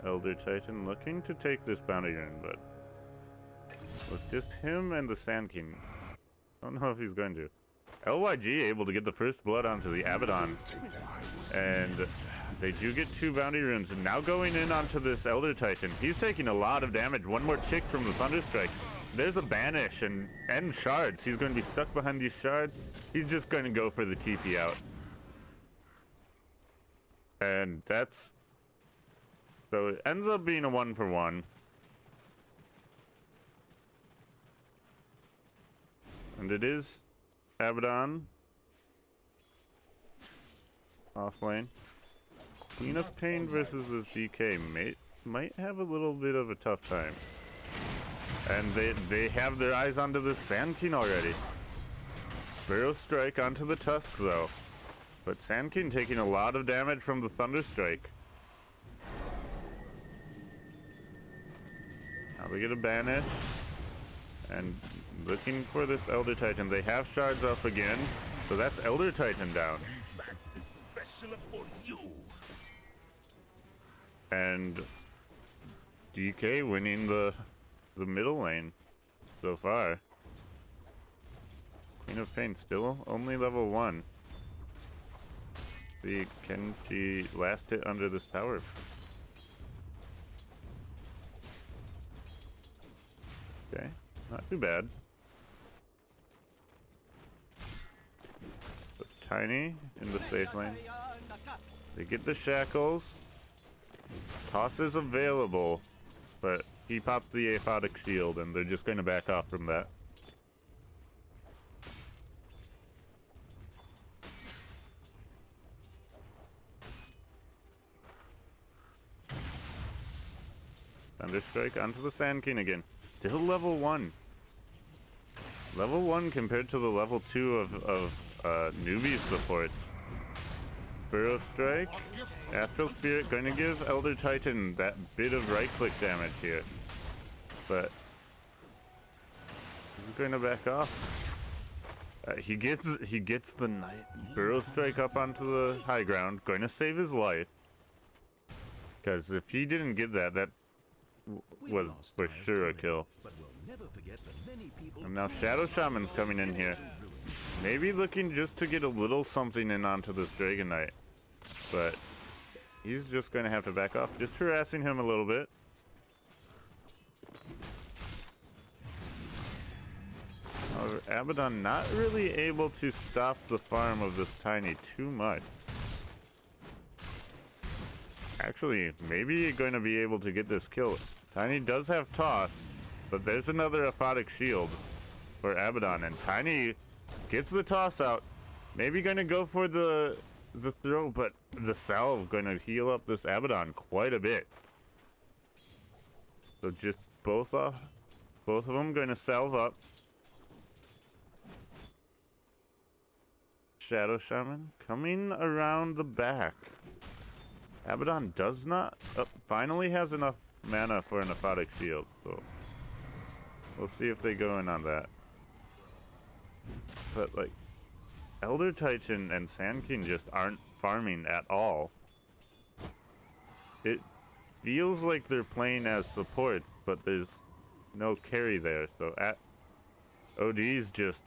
Elder Titan looking to take this bounty rune, but with just him and the Sand King, I don't know if he's going to. LYG able to get the first blood onto the Abaddon, and they do get 2 bounty runes, and now going in onto this Elder Titan. He's taking a lot of damage. One more tick from the Thunderstrike. There's a banish and shards. He's going to be stuck behind these shards. He's just going to go for the TP out. And that's... So it ends up being a 1-for-1. And it is Abaddon off lane. Queen of Pain versus this DK might have a little bit of a tough time. And they have their eyes onto the Sand King already. Burrow Strike onto the Tusk though. But Sand King taking a lot of damage from the Thunderstrike. Now they get a banish. And looking for this Elder Titan. They have shards up again. So that's Elder Titan down. Especially for you. And DK winning the middle lane. so far. Queen of Pain still only level 1. See, can she last hit under this tower? Okay, not too bad. So Tiny in the safe lane. They get the shackles. Toss is available, but he pops the aphotic shield and they're just going to back off from that. Thunderstrike onto the Sand King again. Still level 1. Level 1 compared to the level 2 of Newbee's supports. Burrow Strike. Astral Spirit going to give Elder Titan that bit of right-click damage here. But he's going to back off. He gets the Burrow Strike up onto the high ground. Going to save his life. Because if he didn't get that, that was for sure a kill. And now Shadow Shaman's coming in here. Maybe looking just to get a little something in onto this Dragon Knight. But he's just going to have to back off. Just harassing him a little bit. However, Abaddon not really able to stop the farm of this Tiny too much. Actually, maybe going to be able to get this kill. Tiny does have toss, but there's another aphotic shield for Abaddon, and Tiny gets the toss out. Maybe going to go for the throw, but the salve going to heal up this Abaddon quite a bit. So just both of them going to salve up. Shadow Shaman coming around the back. Abaddon does not finally has enough mana for an aphotic shield, so we'll see if they go in on that. But like, Elder Titan and Sand King just aren't farming at all. It feels like they're playing as support, but there's no carry there, so OD's just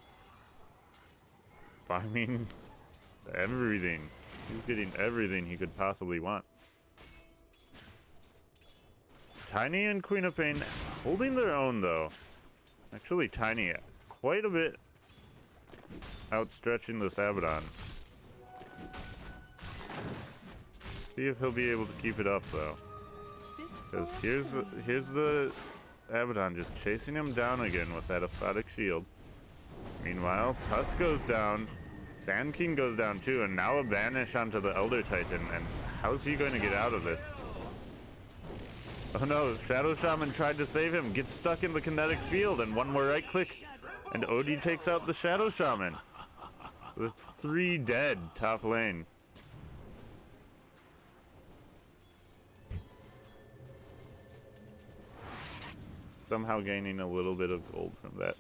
farming everything. He's getting everything he could possibly want. Tiny and Queen of Pain holding their own though. Actually Tiny quite a bit outstretching this Abaddon. See if he'll be able to keep it up though. Because here's the Abaddon just chasing him down again with that aphotic shield. Meanwhile, Tusk goes down. Sand King goes down too, and now a banish onto the Elder Titan, and how's he going to get out of this? Oh no, Shadow Shaman tried to save him, gets stuck in the kinetic field, and one more right click, and OD takes out the Shadow Shaman. That's 3 dead top lane. Somehow gaining a little bit of gold from that.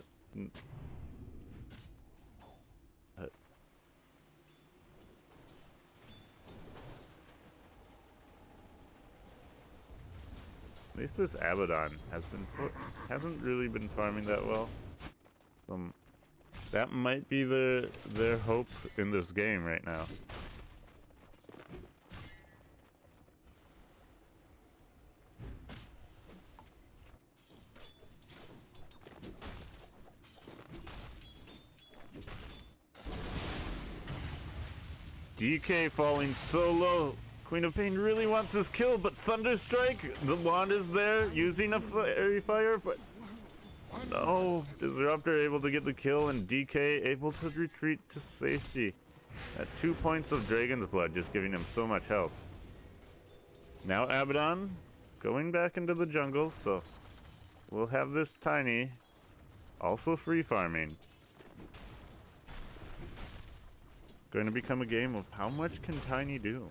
At least this Abaddon hasn't really been farming that well. That might be their hope in this game right now. DK falling so low. Queen of Pain really wants this kill, but Thunderstrike, the wand is there, using a fairy fire, but no. Disruptor able to get the kill, and DK able to retreat to safety. At 2 points of Dragon's Blood, just giving him so much health. Now Abaddon going back into the jungle, so we'll have this Tiny also free farming. Going to become a game of how much can Tiny do?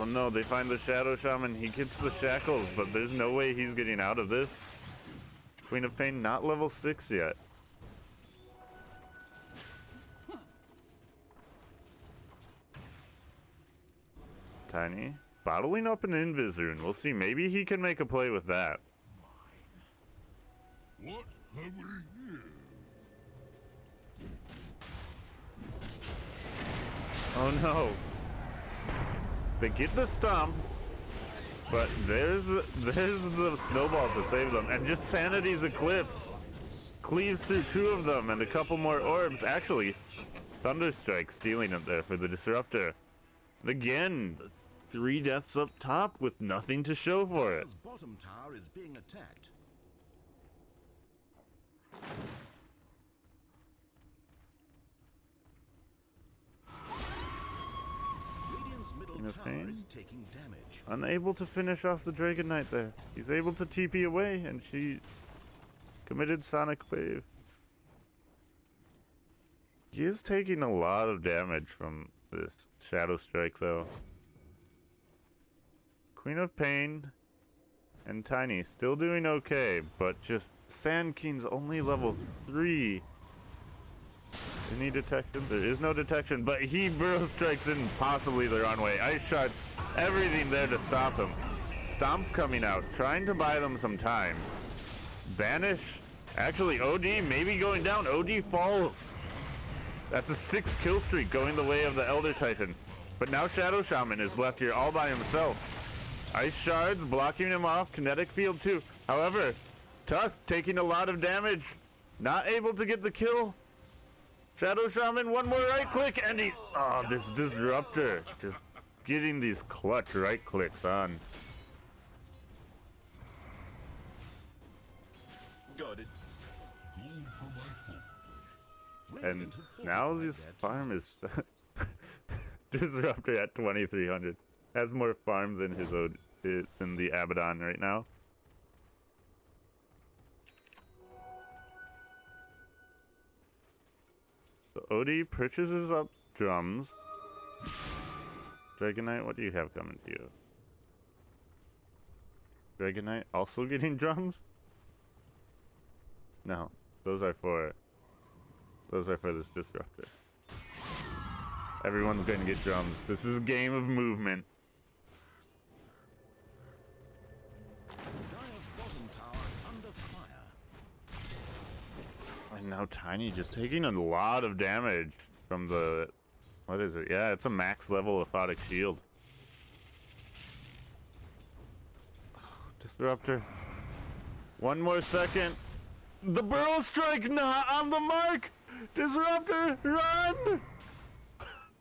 Oh no, they find the Shadow Shaman. He gets the shackles, but there's no way he's getting out of this. Queen of Pain not level 6 yet. Tiny bottling up an Invis rune. We'll see. Maybe he can make a play with that. What have we here? Oh no. They get the stomp, but there's the snowball to save them. And just Sanity's Eclipse cleaves through 2 of them and a couple more orbs. Actually, Thunderstrike stealing it there for the Disruptor. And again, 3 deaths up top with nothing to show for it. Dire's bottom tower is being attacked. Radiant's middle King of tower Pain. is taking damage. Unable to finish off the Dragon Knight there. He's able to TP away, and she committed Sonic Wave. He is taking a lot of damage from this Shadow Strike, though. Queen of Pain and Tiny still doing okay, but just Sand King's only level 3. Any detection? There is no detection, but he Burrow Strikes in possibly the wrong way. Ice Shot, everything there to stop him. Stomp's coming out, trying to buy them some time. Banish. Actually, OD maybe going down. OD falls. That's a 6 kill streak going the way of the Elder Titan. But now Shadow Shaman is left here all by himself. Ice Shards blocking him off. Kinetic Field too. However, Tusk taking a lot of damage. Not able to get the kill. Shadow Shaman, one more right click, and he... Oh, this Disruptor. Just getting these clutch right clicks on. Got it. Food for my food. And Radiant have now fortified this their farm is... Disruptor at 2300. Has more farm than his than the Abaddon right now. So OD purchases up drums. Dragon Knight, what do you have coming to you? Dragon Knight also getting drums? No, those are for this Disruptor. Everyone's going to get drums. This is a game of movement. Dire's bottom tower under fire. And now Tiny just taking a lot of damage from the... What is it? Yeah, it's a max level Aphotic Shield. Disruptor. One more second. The Burrow Strike not on the mark! Disruptor, run!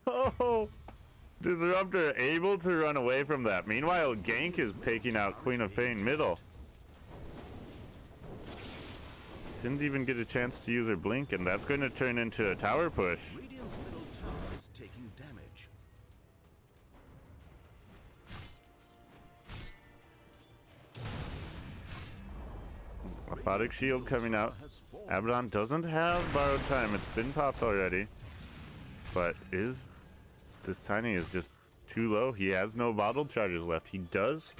Oh! Disruptor able to run away from that. Meanwhile, Gank is taking out Queen of Pain middle. Didn't even get a chance to use her blink, and that's going to turn into a tower push. Radiant's middle tower is taking damage. Aphotic Shield coming out. Has fallen. Abaddon doesn't have borrowed time. It's been popped already. But this Tiny is just too low. He has no bottled charges left. He does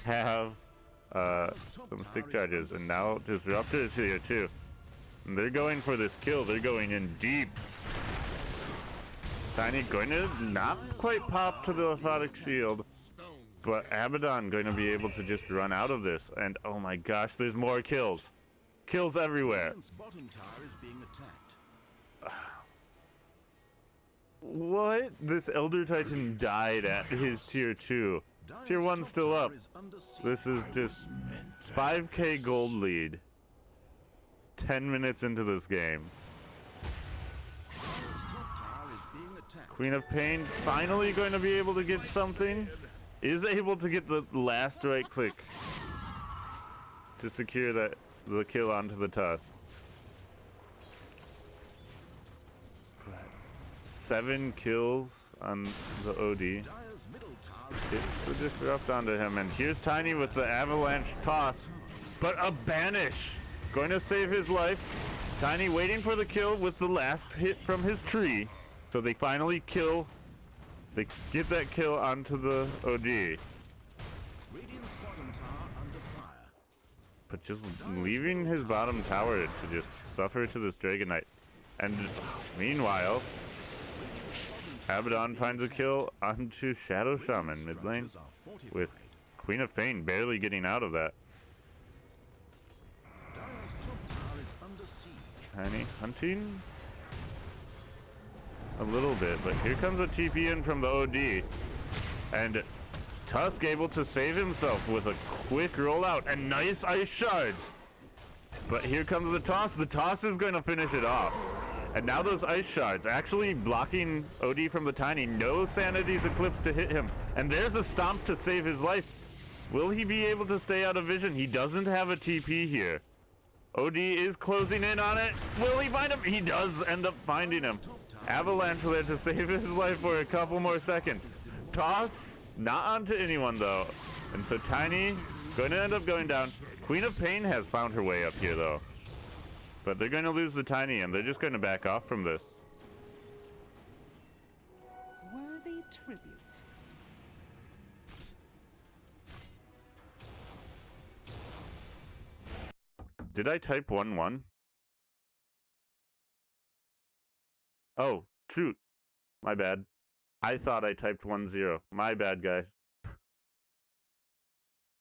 have some stick charges, and now Disruptor is here too. And they're going for this kill. They're going in deep. Tiny going to not quite pop to the Aphotic Shield, but Abaddon going to be able to just run out of this. And oh my gosh, there's more kills. Kills everywhere. Radiant's bottom tower is being attacked. What? This Elder Titan died at his tier 2. Dire's Tier 1 top still tower up. is under siege. This is just 5k gold lead. 10 minutes into this game. Dire's top tower is being attacked. Queen of Pain finally going to be able to get something. Is able to get the last right click to secure the kill onto the Tusk. 7 kills on the OD. Dire's middle tower Gets the Disrupt onto him, and here's Tiny with the Avalanche toss, but a Banish going to save his life. Tiny waiting for the kill with the last hit from his tree, so they finally kill. They get that kill onto the OD, Radiant's bottom tower under fire. but just leaving his bottom tower to just suffer to this Dragon Knight. And meanwhile, Abaddon finds a kill onto Shadow Shaman mid lane, with Queen of Pain barely getting out of that. Tiny hunting? A little bit, but here comes a TP in from the OD. And Tusk able to save himself with a quick rollout and nice ice shards. But here comes the toss. The toss is going to finish it off. And now those ice shards actually blocking OD from the Tiny. No Sanity's Eclipse to hit him. And there's a stomp to save his life. Will he be able to stay out of vision? He doesn't have a TP here. OD is closing in on it. Will he find him? He does end up finding him. Avalanche there to save his life for a couple more seconds. Toss, not onto anyone though. And so Tiny going to end up going down. Queen of Pain has found her way up here though. But they're going to lose the Tiny and they're just going to back off from this. Worthy tribute. Did I type 1-1? Oh, shoot. My bad. I thought I typed 1-0. My bad, guys.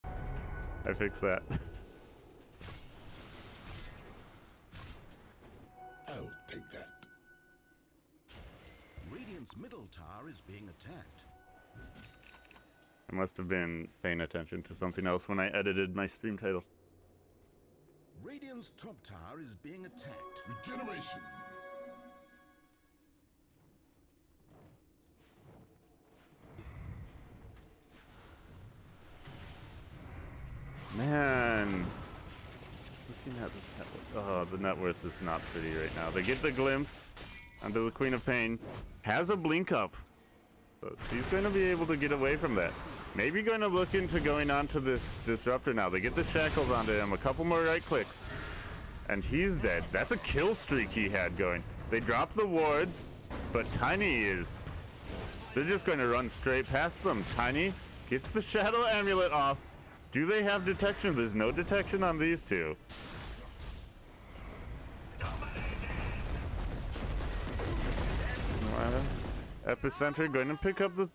I fixed that. I'll take that. Radiant's middle tower is being attacked. I must have been paying attention to something else when I edited my stream title. Radiant's top tower is being attacked. Regeneration. Man. Looking at this net worth. Oh, the net worth is not pretty right now. They get the glimpse onto the Queen of Pain. Has a blink up. So she's going to be able to get away from that. Maybe going to look into going on to this Disruptor now. They get the shackles onto him. A couple more right clicks. And he's dead. That's a kill streak he had going. They drop the wards, but Tiny is... They're just going to run straight past them. Tiny gets the Shadow Amulet off. Do they have detection? There's no detection on these two. Epicenter going to pick up the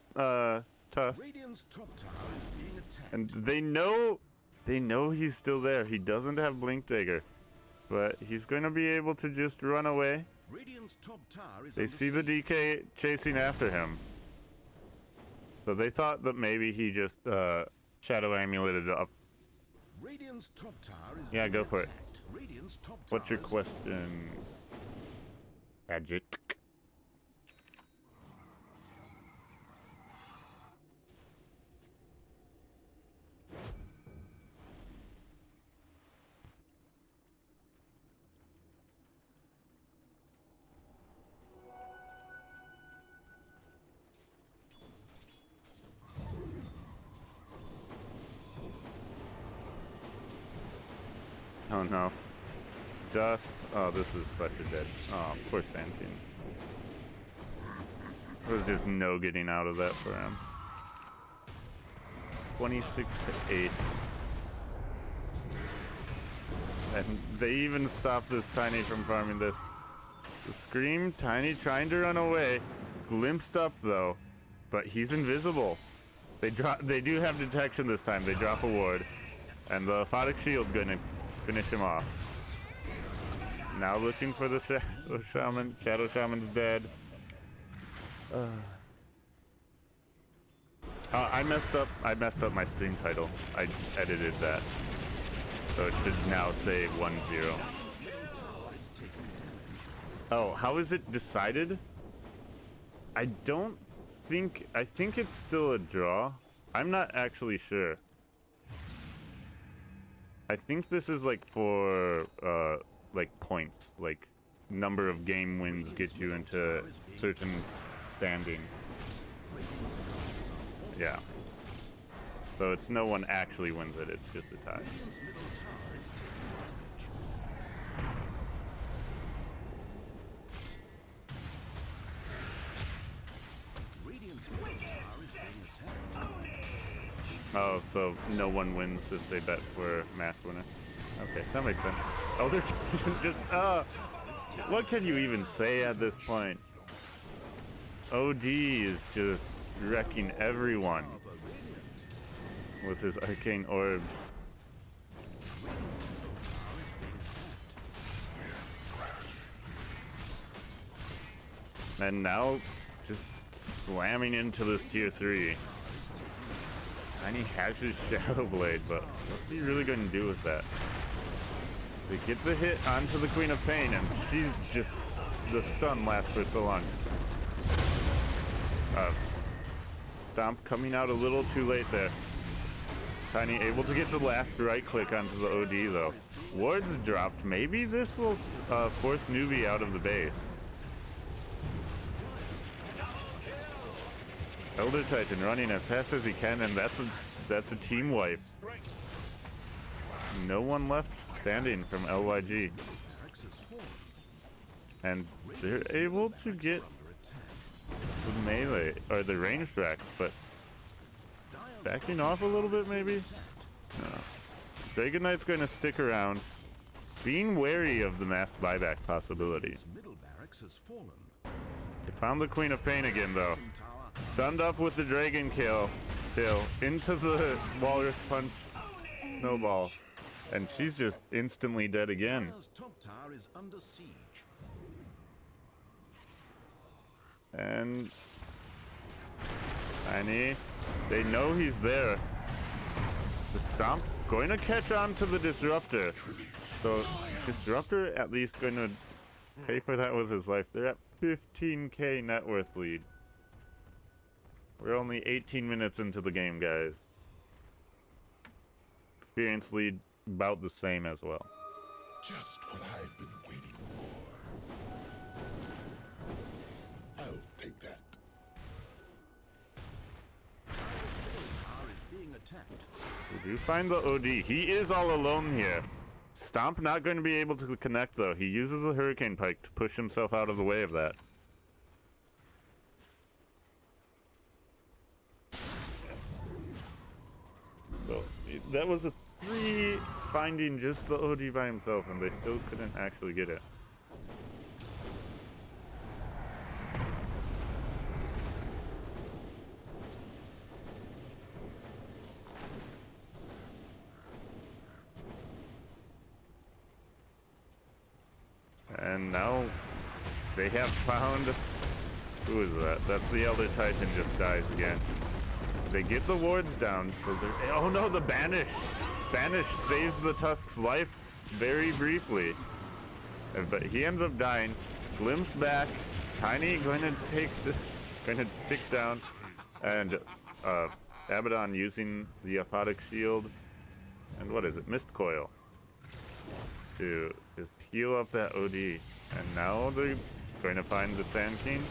Tusk. Radiant's top tower is being attacked. And they know he's still there. He doesn't have Blink Dagger. But he's going to be able to just run away. Radiant's top tower is They see the DK chasing after him. So they thought that maybe he just Shadow Amuleted up. Radiant's top tower is Yeah, being go for it. attacked. Radiant's top What's your tower is- question? Gadget. Oh no. Dust. Oh, this is such a dead. Oh, poor Santine. There's just no getting out of that for him. 26 to 8. And they even stopped this Tiny from farming this. The Scream, Tiny trying to run away. Glimpsed up though. But he's invisible. They do have detection this time. They drop a ward. And the Aphotic Shield gonna finish him off. Now looking for the Shaman. Shadow Shaman's dead. I messed up my stream title. I edited that. So it should now say 1-0. Oh, how is it decided? I think it's still a draw. I'm not actually sure. I think this is like for like points, like number of game wins get you into certain standing. Yeah. So it's no one actually wins it, it's just a tie. Oh, so no one wins if they bet for match winner. Okay, that makes sense. Oh, they're just, what can you even say at this point? OD is just wrecking everyone with his arcane orbs. And now just slamming into this tier 3. And he has his Shadow Blade, but what's he really going to do with that? They get the hit onto the Queen of Pain, and she's just... the stun lasts for so long. Stomp coming out a little too late there. Tiny able to get the last right click onto the OD though. Wards dropped. Maybe this will force Newbee out of the base. Elder Titan running as fast as he can, and that's a team wipe. No one left standing from LYG. And they're able to get the melee, or the range track, but backing off a little bit maybe? No. Dragon Knight's going to stick around, being wary of the mass buyback possibility. They found the Queen of Pain again though. Stunned up with the Dragon kill into the Walrus Punch snowball. And she's just instantly dead again. And Tiny, they know he's there. The Stomp going to catch on to the Disruptor. So Disruptor at least going to pay for that with his life. They're at 15k net worth lead. We're only 18 minutes into the game, guys. Experience lead about the same as well. Just what I've been waiting for. I'll take that. We do find the OD. He is all alone here. Stomp not going to be able to connect though. He uses a Hurricane Pike to push himself out of the way of that. So that was a 3 finding just the OD by himself, and they still couldn't actually get it. And now they have found... Who is that? That's the Elder Titan just dies again. They get the wards down, so they're... Oh no, the Banish! Banish saves the Tusk's life very briefly. But he ends up dying. Glimpse back. Tiny going to tick down. And Abaddon using the Aphotic Shield. And what is it? Mist Coil. To just heal up that OD. And now they're going to find the Sand King.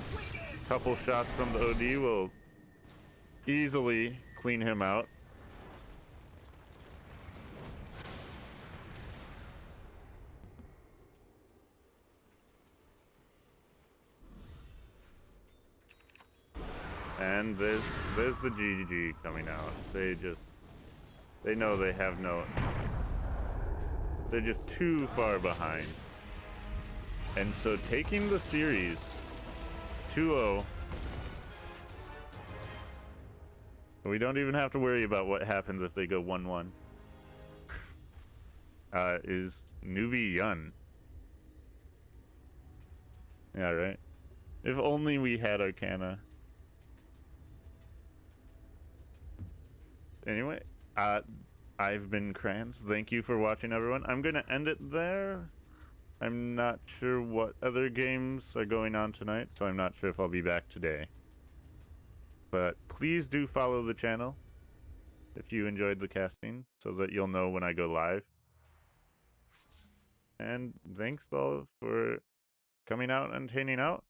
Couple shots from the OD will easily clean him out. And there's the GG coming out. They know they have no... They're just too far behind. And so taking the series 2-0, we don't even have to worry about what happens if they go 1-1. Is Newbee Yun. Yeah, right? If only we had Arcana. Anyway, I've been Kranz. Thank you for watching, everyone. I'm going to end it there. I'm not sure what other games are going on tonight, so I'm not sure if I'll be back today. But please do follow the channel if you enjoyed the casting, so that you'll know when I go live. And thanks all for coming out and hanging out.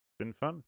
It's been fun.